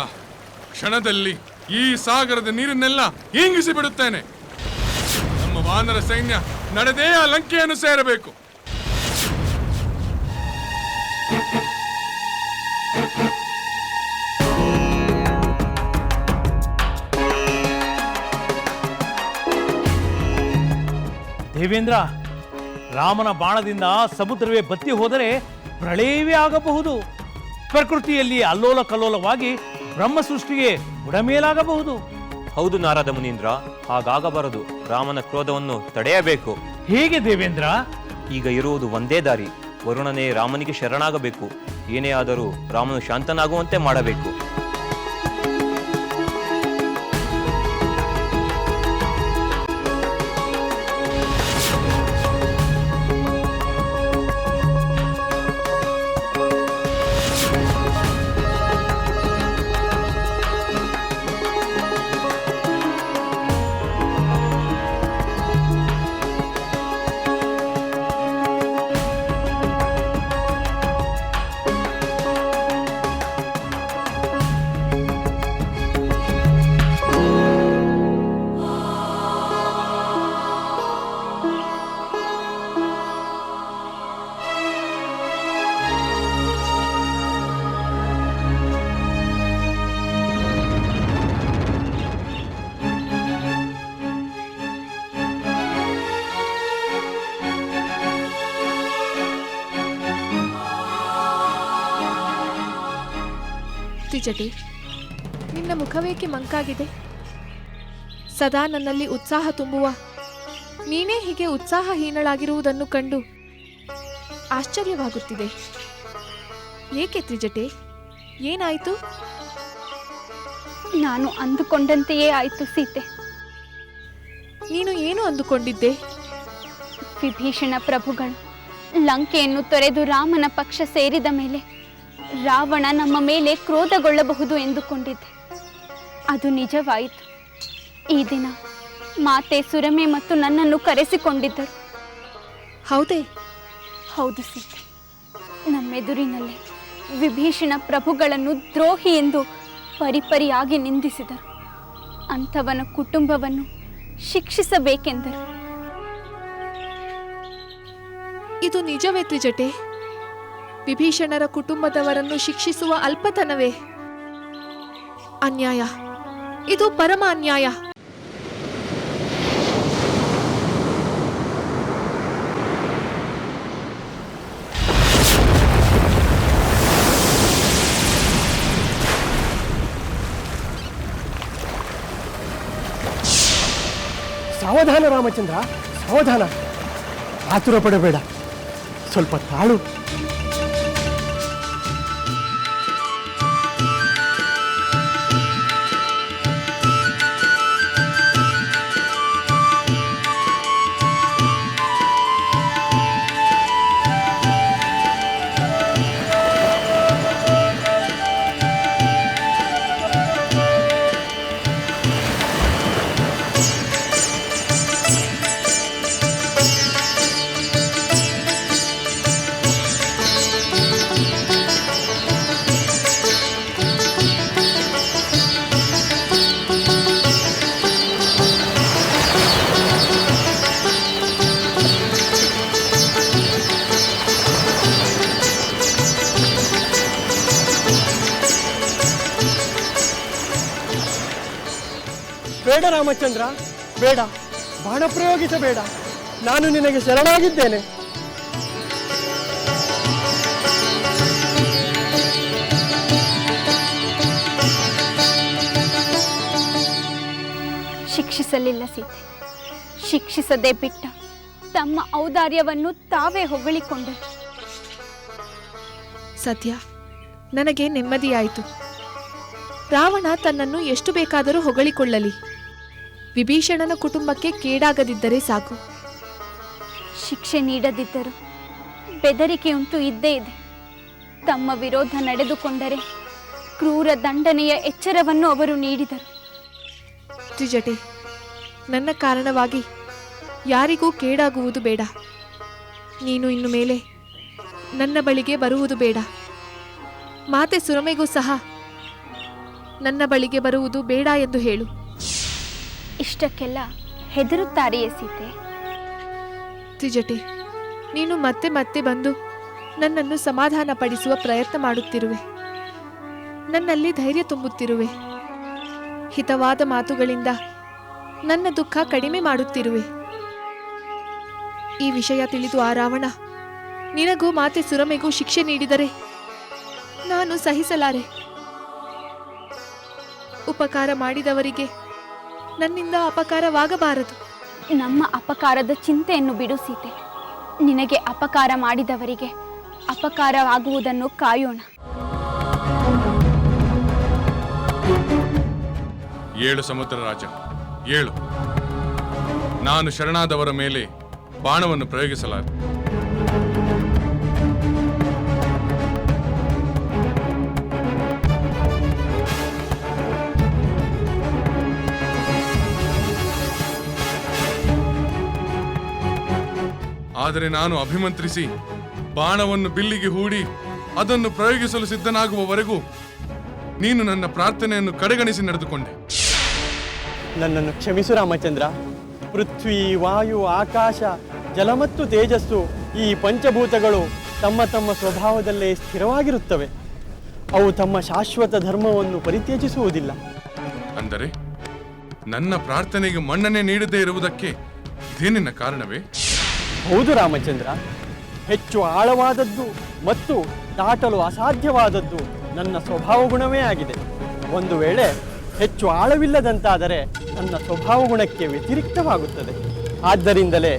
ಕ್ಷಣದಲ್ಲಿ ಈ ಸಾಗರದ ನೀರನ್ನೆಲ್ಲ ಇಂಗಿಸಿ ಬಿಡುತ್ತೇನೆ. ನಮ್ಮ ವಾನರ ಸೈನ್ಯ ನಡೆದೇ ಆ ಲಂಕೆಯನ್ನು ಸೇರಬೇಕು. ದೇವೇಂದ್ರ, ರಾಮನ ಬಾಣದಿಂದ ಸಮುದ್ರವೇ ಬತ್ತಿ ಹೋದರೆ ಪ್ರಳಯವೇ ಆಗಬಹುದು. ಪ್ರಕೃತಿಯಲ್ಲಿ ಅಲ್ಲೋಲ ಕಲ್ಲೋಲವಾಗಿ ಬ್ರಹ್ಮ ಸೃಷ್ಟಿಗೆ ಬುಡಮೇಲಾಗಬಹುದು. ಹೌದು ನಾರದ ಮುನೀಂದ್ರ, ಹಾಗಾಗಬಾರದು. ರಾಮನ ಕ್ರೋಧವನ್ನು ತಡೆಯಬೇಕು. ಹೇಗೆ ದೇವೇಂದ್ರ? ಈಗ ಇರುವುದು ಒಂದೇ ದಾರಿ. ವರುಣನೇ ರಾಮನಿಗೆ ಶರಣಾಗಬೇಕು. ಏನೇ ಆದರೂ ರಾಮನು ಶಾಂತನಾಗುವಂತೆ ಮಾಡಬೇಕು. ತ್ರಿಜಟೆ, ನಿನ್ನ ಮುಖವೇಕೆ ಮಂಕಾಗಿದೆ? ಸದಾ ನನ್ನಲ್ಲಿ ಉತ್ಸಾಹ ತುಂಬುವ ನೀನೇ ಹೀಗೆ ಉತ್ಸಾಹಹೀನಳಾಗಿರುವುದನ್ನು ಕಂಡು ಆಶ್ಚರ್ಯವಾಗುತ್ತಿದೆ. ಏಕೆ ತ್ರಿಜಟೆ, ಏನಾಯಿತು? ನಾನು ಅಂದುಕೊಂಡಂತೆಯೇ ಆಯಿತು ಸೀತೆ. ನೀನು ಏನು ಅಂದುಕೊಂಡಿದ್ದೆ? ವಿಭೀಷಣ ಪ್ರಭುಗಳು ಲಂಕೆಯನ್ನು ತೊರೆದು ರಾಮನ ಪಕ್ಷ ಸೇರಿದ ಮೇಲೆ ರಾವಣ ನಮ್ಮ ಮೇಲೆ ಕ್ರೋಧಗೊಳ್ಳಬಹುದು ಎಂದುಕೊಂಡಿದ್ದೆ. ಅದು ನಿಜವಾಯಿತು. ಈ ದಿನ ಮಾತೆ ಸುರಮೆ ಮತ್ತು ನನ್ನನ್ನು ಕರೆಸಿಕೊಂಡಿದ್ದರು. ಹೌದೇ? ಹೌದು ಸೀತೆ. ನಮ್ಮೆದುರಿನಲ್ಲೇ ವಿಭೀಷಣ ಪ್ರಭುಗಳನ್ನು ದ್ರೋಹಿ ಎಂದು ಪರಿಪರಿಯಾಗಿ ನಿಂದಿಸಿದರು. ಅಂಥವನ ಕುಟುಂಬವನ್ನು ಶಿಕ್ಷಿಸಬೇಕೆಂದರು. ಇದು ನಿಜವೇ ತ್ರಿಜಟೆ? ವಿಭೀಷಣರ ಕುಟುಂಬದವರನ್ನು ಶಿಕ್ಷಿಸುವ ಅಲ್ಪತನವೇ? ಅನ್ಯಾಯ, ಇದು ಪರಮ ಅನ್ಯಾಯ. ಸಾವಧಾನ ರಾಮಚಂದ್ರ, ಸಾವಧಾನ. ಆತುರ ಪಡಬೇಡ, ಸ್ವಲ್ಪ ತಾಳು. ಬೇಡ ರಾಮಚಂದ್ರ, ಬೇಡ. ಬಾಣ ಪ್ರಯೋಗಿಸಬೇಡ. ನಾನು ನಿನಗೆ ಶರಣಾಗಿದ್ದೇನೆ. ಶಿಕ್ಷಿಸಲಿಲ್ಲ ಸೀತೆ. ಶಿಕ್ಷಿಸದೆ ಬಿಟ್ಟ ತಮ್ಮ ಔದಾರ್ಯವನ್ನು ತಾವೇ ಹೊಗಳಿಕೊಂಡರು. ಸದ್ಯ ನನಗೆ ನೆಮ್ಮದಿಯಾಯಿತು. ರಾವಣ ತನ್ನನ್ನು ಎಷ್ಟು ಬೇಕಾದರೂ ಹೊಗಳಿಕೊಳ್ಳಲಿ, ವಿಭೀಷಣನ ಕುಟುಂಬಕ್ಕೆ ಕೇಡಾಗದಿದ್ದರೆ ಸಾಕು. ಶಿಕ್ಷೆ ನೀಡದಿದ್ದರು ಬೆದರಿಕೆಯುಂಟು ಇದ್ದೇ ಇದೆ. ತಮ್ಮ ವಿರೋಧ ನಡೆದುಕೊಂಡರೆ ಕ್ರೂರ ದಂಡನೆಯ ಎಚ್ಚರವನ್ನು ಅವರು ನೀಡಿದರು. ತ್ರಿಜಟೆ, ನನ್ನ ಕಾರಣವಾಗಿ ಯಾರಿಗೂ ಕೇಡಾಗುವುದು ಬೇಡ. ನೀನು ಇನ್ನು ಮೇಲೆ ನನ್ನ ಬಳಿಗೆ ಬರುವುದು ಬೇಡ. ಮಾತೆ ಸುರಮೆಗೂ ಸಹ ನನ್ನ ಬಳಿಗೆ ಬರುವುದು ಬೇಡ ಎಂದು ಹೇಳು. ಇಷ್ಟಕ್ಕೆಲ್ಲ ಹೆದರುತ್ತಾರೆಯೇ ಸೀತೆ? ತ್ರಿಜಟೆ, ನೀನು ಮತ್ತೆ ಮತ್ತೆ ಬಂದು ನನ್ನನ್ನು ಸಮಾಧಾನ ಪಡಿಸುವ ಪ್ರಯತ್ನ ಮಾಡುತ್ತಿರುವೆ. ನನ್ನಲ್ಲಿ ಧೈರ್ಯ ತುಂಬುತ್ತಿರುವೆ. ಹಿತವಾದ ಮಾತುಗಳಿಂದ ನನ್ನ ದುಃಖ ಕಡಿಮೆ ಮಾಡುತ್ತಿರುವೆ. ಈ ವಿಷಯ ತಿಳಿದು ಆ ರಾವಣ ನಿನಗೂ ಮಾತೆ ಸುರಮೆಗೂ ಶಿಕ್ಷೆ ನೀಡಿದರೆ ನಾನು ಸಹಿಸಲಾರೆ. ಉಪಕಾರ ಮಾಡಿದವರಿಗೆ ನನ್ನಿಂದ ಅಪಕಾರವಾಗಬಾರದು. ನಮ್ಮ ಅಪಕಾರದ ಚಿಂತೆಯನ್ನು ಬಿಡು ಸೀತೆ. ನಿನಗೆ ಅಪಕಾರ ಮಾಡಿದವರಿಗೆ ಅಪಕಾರವಾಗುವುದನ್ನು ಕಾಯೋಣ. ಏಳು ಸಮುದ್ರ ರಾಜ, ಏಳು. ನಾನು ಶರಣಾದವರ ಮೇಲೆ ಬಾಣವನ್ನು ಪ್ರಯೋಗಿಸಲಾರೆ. ಆದರೆ ನಾನು ಅಭಿಮಂತ್ರಿಸಿ ಬಾಣವನ್ನು ಬಿಲ್ಲಿಗೆ ಹೂಡಿ ಅದನ್ನು ಪ್ರಯೋಗಿಸಲು ಸಿದ್ಧನಾಗುವವರೆಗೂ ನೀನು ನನ್ನ ಪ್ರಾರ್ಥನೆಯನ್ನು ಕಡೆಗಣಿಸಿ ನಡೆದುಕೊಂಡೆ. ನನ್ನನ್ನು ಕ್ಷಮಿಸು ರಾಮಚಂದ್ರ. ಪೃಥ್ವಿ, ವಾಯು, ಆಕಾಶ, ಜಲ ಮತ್ತು ತೇಜಸ್ಸು ಈ ಪಂಚಭೂತಗಳು ತಮ್ಮ ತಮ್ಮ ಸ್ವಭಾವದಲ್ಲೇ ಸ್ಥಿರವಾಗಿರುತ್ತವೆ. ಅವು ತಮ್ಮ ಶಾಶ್ವತ ಧರ್ಮವನ್ನು ಪರಿತ್ಯಜಿಸುವುದಿಲ್ಲ. ಅಂದರೆ ನನ್ನ ಪ್ರಾರ್ಥನೆಗೆ ಮನ್ನಣೆ ನೀಡದೇ ಇರುವುದಕ್ಕೆ ಇದೇನಿನ ಕಾರಣವೇ? ಹೌದು ರಾಮಚಂದ್ರ. ಹೆಚ್ಚು ಆಳವಾದದ್ದು ಮತ್ತು ದಾಟಲು ಅಸಾಧ್ಯವಾದದ್ದು ನನ್ನ ಸ್ವಭಾವ ಗುಣವೇ ಆಗಿದೆ. ಒಂದು ವೇಳೆ ಹೆಚ್ಚು ಆಳವಿಲ್ಲದಂತಾದರೆ ನನ್ನ ಸ್ವಭಾವ ಗುಣಕ್ಕೆ ವ್ಯತಿರಿಕ್ತವಾಗುತ್ತದೆ. ಆದ್ದರಿಂದಲೇ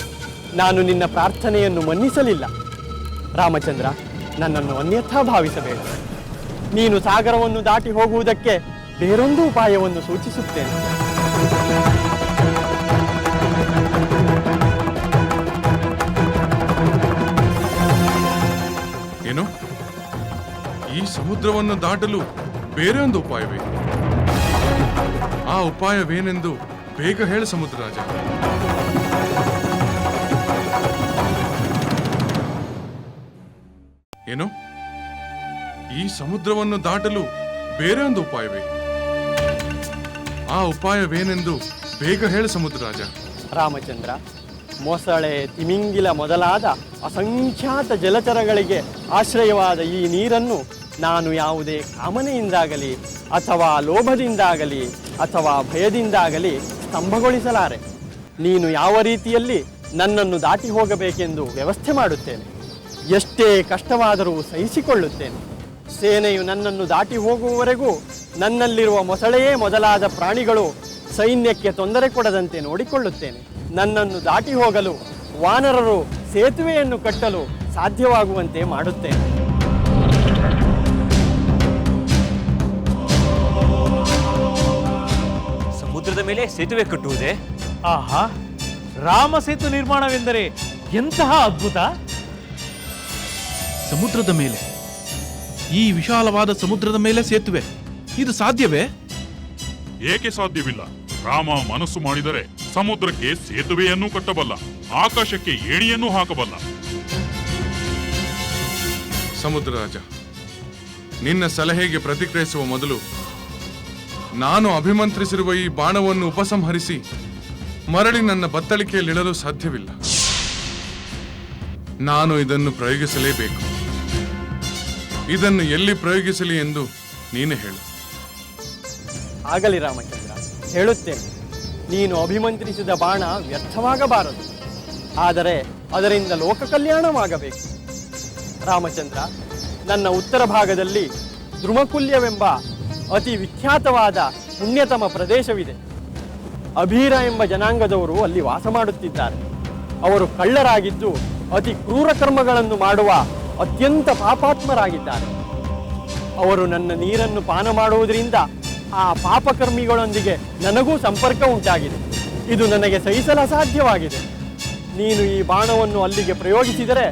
ನಾನು ನಿನ್ನ ಪ್ರಾರ್ಥನೆಯನ್ನು ಮನ್ನಿಸಲಿಲ್ಲ. ರಾಮಚಂದ್ರ, ನನ್ನನ್ನು ಅನ್ಯಥಾ ಭಾವಿಸಬೇಡ. ನೀನು ಸಾಗರವನ್ನು ದಾಟಿ ಹೋಗುವುದಕ್ಕೆ ಬೇರೊಂದು ಉಪಾಯವನ್ನು ಸೂಚಿಸುತ್ತೇನೆ. ಏನು? ಈ ಸಮುದ್ರವನ್ನು ದಾಟಲು ಬೇರೆ ಒಂದು ಉಪಾಯವೇ? ಆ ಉಪಾಯವೇನೆಂದು ಬೇಗ ಹೇಳು ಸಮುದ್ರ ರಾಜ. ಏನು? ಈ ಸಮುದ್ರವನ್ನು ದಾಟಲು ಬೇರೆ ಒಂದು ಉಪಾಯವೇ? ಆ ಉಪಾಯವೇನೆಂದು ಬೇಗ ಹೇಳು ಸಮುದ್ರ ರಾಜ. ರಾಮಚಂದ್ರ, ಮೊಸಳೆ, ತಿಮಿಂಗಿಲ ಮೊದಲಾದ ಅಸಂಖ್ಯಾತ ಜಲಚರಗಳಿಗೆ ಆಶ್ರಯವಾದ ಈ ನೀರನ್ನು ನಾನು ಯಾವುದೇ ಕಾಮನೆಯಿಂದಾಗಲಿ ಅಥವಾ ಲೋಭದಿಂದಾಗಲಿ ಅಥವಾ ಭಯದಿಂದಾಗಲಿ ಸ್ತಂಭಗೊಳಿಸಲಾರೆ. ನೀನು ಯಾವ ರೀತಿಯಲ್ಲಿ ನನ್ನನ್ನು ದಾಟಿ ಹೋಗಬೇಕೆಂದು ವ್ಯವಸ್ಥೆ ಮಾಡುತ್ತೇನೆ. ಎಷ್ಟೇ ಕಷ್ಟವಾದರೂ ಸಹಿಸಿಕೊಳ್ಳುತ್ತೇನೆ. ಸೇನೆಯು ನನ್ನನ್ನು ದಾಟಿ ಹೋಗುವವರೆಗೂ ನನ್ನಲ್ಲಿರುವ ಮೊಸಳೆಯೇ ಮೊದಲಾದ ಪ್ರಾಣಿಗಳು ಸೈನ್ಯಕ್ಕೆ ತೊಂದರೆ ಕೊಡದಂತೆ ನೋಡಿಕೊಳ್ಳುತ್ತೇನೆ. ನನ್ನನ್ನು ದಾಟಿ ಹೋಗಲು ವಾನರರು ಸೇತುವೆಯನ್ನು ಕಟ್ಟಲು ಸಾಧ್ಯವಾಗುವಂತೆ ಮಾಡುತ್ತೇನೆ. ಸಮುದ್ರದ ಮೇಲೆ ಸೇತುವೆ ಕಟ್ಟುವುದೇ? ಆಹಾ, ರಾಮ ಸೇತು ನಿರ್ಮಾಣವೆಂದರೆ ಎಂತಹ ಅದ್ಭುತ! ಸಮುದ್ರದ ಮೇಲೆ, ಈ ವಿಶಾಲವಾದ ಸಮುದ್ರದ ಮೇಲೆ ಸೇತುವೆ, ಇದು ಸಾಧ್ಯವೇ? ಏಕೆ ಸಾಧ್ಯವಿಲ್ಲ? ರಾಮ ಮನಸ್ಸು ಮಾಡಿದರೆ ಸಮುದ್ರಕ್ಕೆ ಸೇತುವೆಯನ್ನು ಕಟ್ಟಬಲ್ಲ, ಆಕಾಶಕ್ಕೆ ಏಣಿಯನ್ನು ಹಾಕಬಲ್ಲ. ಸಮುದ್ರ ರಾಜ, ನಿನ್ನ ಸಲಹೆಗೆ ಪ್ರತಿಕ್ರಿಯಿಸುವ ಮೊದಲು ನಾನು ಅಭಿಮಂತ್ರಿಸಿರುವ ಈ ಬಾಣವನ್ನು ಉಪಸಂಹರಿಸಿ ಮರಳಿ ನನ್ನ ಬತ್ತಳಿಕೆಯಲ್ಲಿಡಲು ಸಾಧ್ಯವಿಲ್ಲ. ನಾನು ಇದನ್ನು ಪ್ರಯೋಗಿಸಲೇಬೇಕು. ಇದನ್ನು ಎಲ್ಲಿ ಪ್ರಯೋಗಿಸಲಿ ಎಂದು ನೀನೇ ಹೇಳು. ಆಗಲಿ ರಾಮಚಂದ್ರ, ಹೇಳುತ್ತೇನೆ. ನೀನು ಅಭಿಮಂತ್ರಿಸಿದ ಬಾಣ ವ್ಯರ್ಥವಾಗಬಾರದು, ಆದರೆ ಅದರಿಂದ ಲೋಕ ಕಲ್ಯಾಣವಾಗಬೇಕು. ರಾಮಚಂದ್ರ, ನನ್ನ ಉತ್ತರ ಭಾಗದಲ್ಲಿ ದ್ರುಮಕುಲ್ಯವೆಂಬ ಅತಿ ವಿಖ್ಯಾತವಾದ ಪುಣ್ಯತಮ ಪ್ರದೇಶವಿದೆ. ಅಭೀರ ಎಂಬ ಜನಾಂಗದವರು ಅಲ್ಲಿ ವಾಸ ಮಾಡುತ್ತಿದ್ದಾರೆ. ಅವರು ಕಳ್ಳರಾಗಿದ್ದು ಅತಿ ಕ್ರೂರ ಕರ್ಮಗಳನ್ನು ಮಾಡುವ ಅತ್ಯಂತ ಪಾಪಾತ್ಮರಾಗಿದ್ದಾರೆ. ಅವರು ನನ್ನ ನೀರನ್ನು ಪಾನ ಮಾಡುವುದರಿಂದ ಆ ಪಾಪಕರ್ಮಿಗಳೊಂದಿಗೆ ನನಗೂ ಸಂಪರ್ಕ ಉಂಟಾಗಿದೆ. ಇದು ನನಗೆ ಸಹಿಸಲು ಅಸಾಧ್ಯವಾಗಿದೆ. ನೀನು ಈ ಬಾಣವನ್ನು ಅಲ್ಲಿಗೆ ಪ್ರಯೋಗಿಸಿದರೆ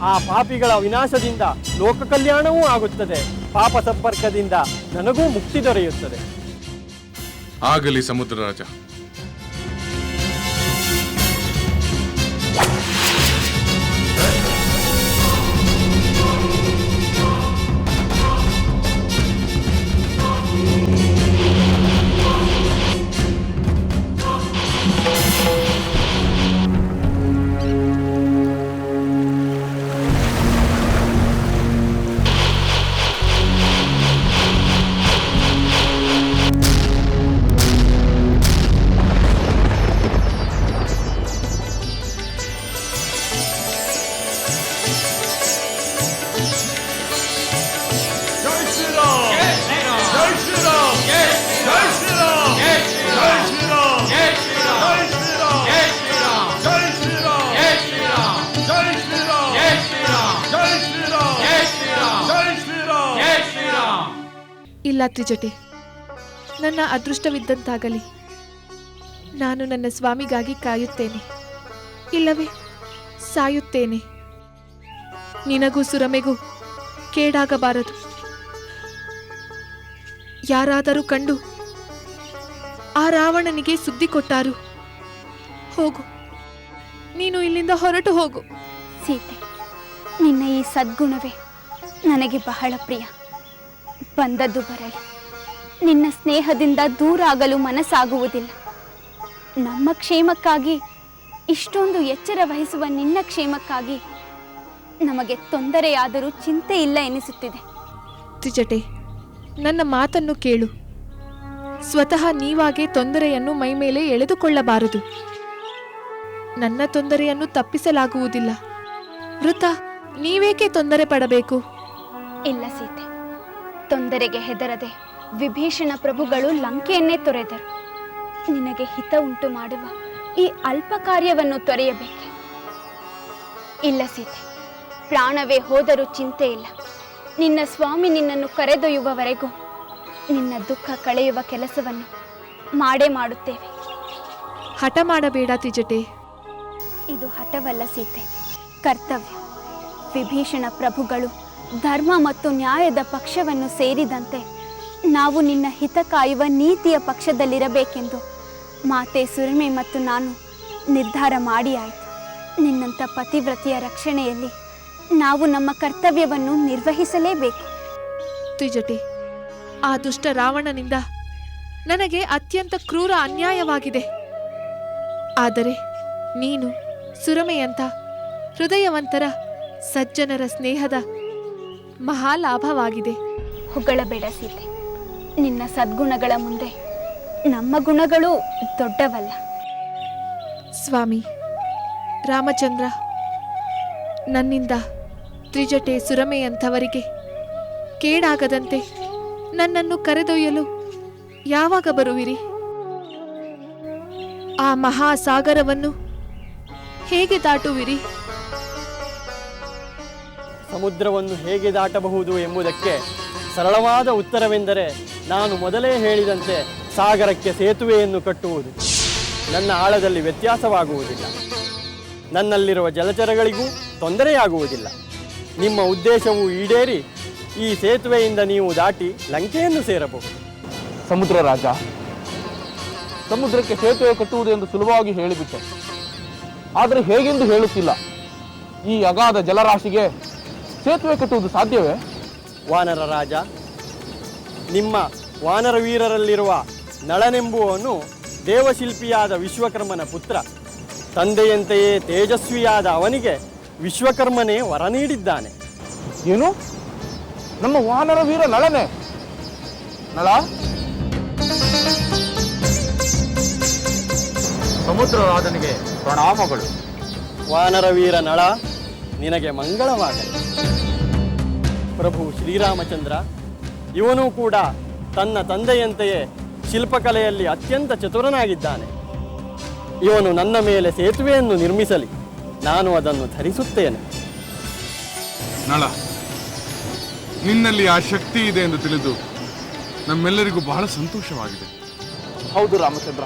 ಆ ಪಾಪಿಗಳ ವಿನಾಶದಿಂದ ಲೋಕ ಕಲ್ಯಾಣವೂ ಆಗುತ್ತದೆ, ಪಾಪ ಸಂಪರ್ಕದಿಂದ ನನಗೂ ಮುಕ್ತಿ ದೊರೆಯುತ್ತದೆ. ಆಗಲಿ ಸಮುದ್ರ ರಾಜ. ಇಲ್ಲ ತ್ರಿಜಟೆ, ನನ್ನ ಅದೃಷ್ಟವಿದ್ದಂತಾಗಲಿ. ನಾನು ನನ್ನ ಸ್ವಾಮಿಗಾಗಿ ಕಾಯುತ್ತೇನೆ, ಇಲ್ಲವೇ ಸಾಯುತ್ತೇನೆ. ನಿನಗೂ ಸುರಮೆಗೂ ಕೇಡಾಗಬಾರದು. ಯಾರಾದರೂ ಕಂಡು ಆ ರಾವಣನಿಗೆ ಸುದ್ದಿ ಕೊಟ್ಟಾರು. ಹೋಗು, ನೀನು ಇಲ್ಲಿಂದ ಹೊರಟು ಹೋಗು. ಸೀತೆ, ನಿನ್ನ ಈ ಸದ್ಗುಣವೇ ನನಗೆ ಬಹಳ ಪ್ರಿಯ. ಬಂದದ್ದು ಬರಲಿ. ನಿನ್ನ ಸ್ನೇಹದಿಂದ ದೂರ ಆಗಲು ಮನಸ್ಸಾಗುವುದಿಲ್ಲ. ನಮ್ಮ ಕ್ಷೇಮಕ್ಕಾಗಿ, ಇಷ್ಟೊಂದು ಎಚ್ಚರ ವಹಿಸುವ ನಿನ್ನ ಕ್ಷೇಮಕ್ಕಾಗಿ ನಮಗೆ ತೊಂದರೆಯಾದರೂ ಚಿಂತೆ ಇಲ್ಲ ಎನಿಸುತ್ತಿದೆ. ತ್ರಿಜಟೆ, ನನ್ನ ಮಾತನ್ನು ಕೇಳು. ಸ್ವತಃ ನೀವಾಗೆ ತೊಂದರೆಯನ್ನು ಮೈಮೇಲೆ ಎಳೆದುಕೊಳ್ಳಬಾರದು. ನನ್ನ ತೊಂದರೆಯನ್ನು ತಪ್ಪಿಸಲಾಗುವುದಿಲ್ಲ. ವೃತ, ನೀವೇಕೆ ತೊಂದರೆ ಪಡಬೇಕು? ಇಲ್ಲ ಸೀತೆ, ತೊಂದರೆಗೆ ಹೆದರದೆ ವಿಭೀಷಣ ಪ್ರಭುಗಳು ಲಂಕೆಯನ್ನೇ ತೊರೆದರು. ನಿನಗೆ ಹಿತ ಉಂಟು ಮಾಡುವ ಈ ಅಲ್ಪ ಕಾರ್ಯವನ್ನು ತೊರೆಯಬೇಕೆ? ಇಲ್ಲ ಸೀತೆ, ಪ್ರಾಣವೇ ಹೋದರೂ ಚಿಂತೆ ಇಲ್ಲ. ನಿನ್ನ ಸ್ವಾಮಿ ನಿನ್ನನ್ನು ಕರೆದೊಯ್ಯುವವರೆಗೂ ನಿನ್ನ ದುಃಖ ಕಳೆಯುವ ಕೆಲಸವನ್ನು ಮಾಡೇ ಮಾಡುತ್ತೇವೆ. ಹಠ ಮಾಡಬೇಡ ತ್ರಿಜಟೆ. ಇದು ಹಠವಲ್ಲ ಸೀತೆ, ಕರ್ತವ್ಯ. ವಿಭೀಷಣ ಪ್ರಭುಗಳು ಧರ್ಮ ಮತ್ತು ನ್ಯಾಯದ ಪಕ್ಷವನ್ನು ಸೇರಿದಂತೆ ನಾವು ನಿನ್ನ ಹಿತ ಕಾಯುವ ನೀತಿಯ ಪಕ್ಷದಲ್ಲಿರಬೇಕೆಂದು ಮಾತೆ ಸುರಮೆ ಮತ್ತು ನಾನು ನಿರ್ಧಾರ ಮಾಡಿ ಆಯಿತು. ನಿನ್ನಂಥ ಪತಿವ್ರತೆಯ ರಕ್ಷಣೆಯಲ್ಲಿ ನಾವು ನಮ್ಮ ಕರ್ತವ್ಯವನ್ನು ನಿರ್ವಹಿಸಲೇಬೇಕು. ತ್ರಿಜಟೆ, ಆ ದುಷ್ಟ ರಾವಣನಿಂದ ನನಗೆ ಅತ್ಯಂತ ಕ್ರೂರ ಅನ್ಯಾಯವಾಗಿದೆ. ಆದರೆ ನೀನು ಸುರಮೆಯಂಥ ಹೃದಯವಂತರ ಸಜ್ಜನರ ಸ್ನೇಹದ ಮಹಾಲಾಭವಾಗಿದೆ. ಹೊಗಳಬೇಡ ಸೀತೆ, ನಿನ್ನ ಸದ್ಗುಣಗಳ ಮುಂದೆ ನಮ್ಮ ಗುಣಗಳು ದೊಡ್ಡವಲ್ಲ. ಸ್ವಾಮಿ ರಾಮಚಂದ್ರ, ನನ್ನಿಂದ ತ್ರಿಜಟೆ ಸುರಮೆಯಂಥವರಿಗೆ ಕೇಡಾಗದಂತೆ ನನ್ನನ್ನು ಕರೆದೊಯ್ಯಲು ಯಾವಾಗ ಬರುವಿರಿ? ಆ ಮಹಾಸಾಗರವನ್ನು ಹೇಗೆ ದಾಟುವಿರಿ? ಸಮುದ್ರವನ್ನು ಹೇಗೆ ದಾಟಬಹುದು ಎಂಬುದಕ್ಕೆ ಸರಳವಾದ ಉತ್ತರವೆಂದರೆ ನಾನು ಮೊದಲೇ ಹೇಳಿದಂತೆ ಸಾಗರಕ್ಕೆ ಸೇತುವೆಯನ್ನು ಕಟ್ಟುವುದು. ನನ್ನ ಆಳದಲ್ಲಿ ವ್ಯತ್ಯಾಸವಾಗುವುದಿಲ್ಲ. ನನ್ನಲ್ಲಿರುವ ಜಲಚರಗಳಿಗೂ ತೊಂದರೆಯಾಗುವುದಿಲ್ಲ. ನಿಮ್ಮ ಉದ್ದೇಶವು ಈಡೇರಿ ಈ ಸೇತುವೆಯಿಂದ ನೀವು ದಾಟಿ ಲಂಕೆಯನ್ನು ಸೇರಬಹುದು. ಸಮುದ್ರ ರಾಜ, ಸಮುದ್ರಕ್ಕೆ ಸೇತುವೆ ಕಟ್ಟುವುದು ಎಂದು ಸುಲಭವಾಗಿ ಹೇಳಿಬಿಟ್ಟೆ. ಆದರೆ ಹೇಗೆಂದು ಹೇಳುತ್ತಿಲ್ಲ. ಈ ಅಗಾಧ ಜಲರಾಶಿಗೆ ಸೇತುವೆ ಕಟ್ಟುವುದು ಸಾಧ್ಯವೇ? ವಾನರ ರಾಜ, ನಿಮ್ಮ ವಾನರ ವೀರರಲ್ಲಿರುವ ನಳನೆಂಬುವನು ದೇವಶಿಲ್ಪಿಯಾದ ವಿಶ್ವಕರ್ಮನ ಪುತ್ರ. ತಂದೆಯಂತೆಯೇ ತೇಜಸ್ವಿಯಾದ ಅವನಿಗೆ ವಿಶ್ವಕರ್ಮನೇ ವರ ನೀಡಿದ್ದಾನೆ. ಏನು? ನಮ್ಮ ವಾನರ ವೀರ ನಳನೇ? ನಳ? ಸಮುದ್ರ ರಾಜನಿಗೆ ಪ್ರಣಾಮಗಳು. ವಾನರ ವೀರ ನಳ, ನಿನಗೆ ಮಂಗಳವಾಗಲಿ. ಪ್ರಭು ಶ್ರೀರಾಮಚಂದ್ರ, ಇವನೂ ಕೂಡ ತನ್ನ ತಂದೆಯಂತೆಯೇ ಶಿಲ್ಪಕಲೆಯಲ್ಲಿ ಅತ್ಯಂತ ಚತುರನಾಗಿದ್ದಾನೆ. ಇವನು ನನ್ನ ಮೇಲೆ ಸೇತುವೆಯನ್ನು ನಿರ್ಮಿಸಲಿ, ನಾನು ಅದನ್ನು ಧರಿಸುತ್ತೇನೆ. ನಳ, ನಿನ್ನಲ್ಲಿ ಆ ಶಕ್ತಿ ಇದೆ ಎಂದು ತಿಳಿದು ನಮ್ಮೆಲ್ಲರಿಗೂ ಬಹಳ ಸಂತೋಷವಾಗಿದೆ. ಹೌದು ರಾಮಚಂದ್ರ,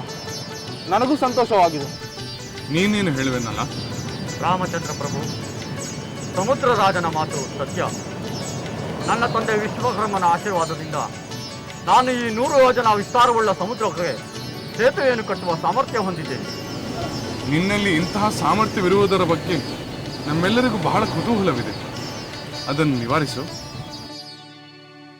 ನನಗೂ ಸಂತೋಷವಾಗಿದೆ. ನೀನೇನು ಹೇಳುವೆ ನಳ? ರಾಮಚಂದ್ರ ಪ್ರಭು, ಸಮುದ್ರ ರಾಜನ ಮಾತು ಸತ್ಯ. ನನ್ನ ತಂದೆ ವಿಶ್ವಕರ್ಮನ ಆಶೀರ್ವಾದದಿಂದ ನಾನು ಈ 100 ಯೋಜನ ವಿಸ್ತಾರವುಳ್ಳ ಸಮುದ್ರಕ್ಕೆ ಸೇತುವೆಯನ್ನು ಕಟ್ಟುವ ಸಾಮರ್ಥ್ಯ ಹೊಂದಿದ್ದೇನೆ. ನಿನ್ನಲ್ಲಿ ಇಂತಹ ಸಾಮರ್ಥ್ಯವಿರುವುದರ ಬಗ್ಗೆ ನಮ್ಮೆಲ್ಲರಿಗೂ ಬಹಳ ಕುತೂಹಲವಿದೆ. ಅದನ್ನು ನಿವಾರಿಸು.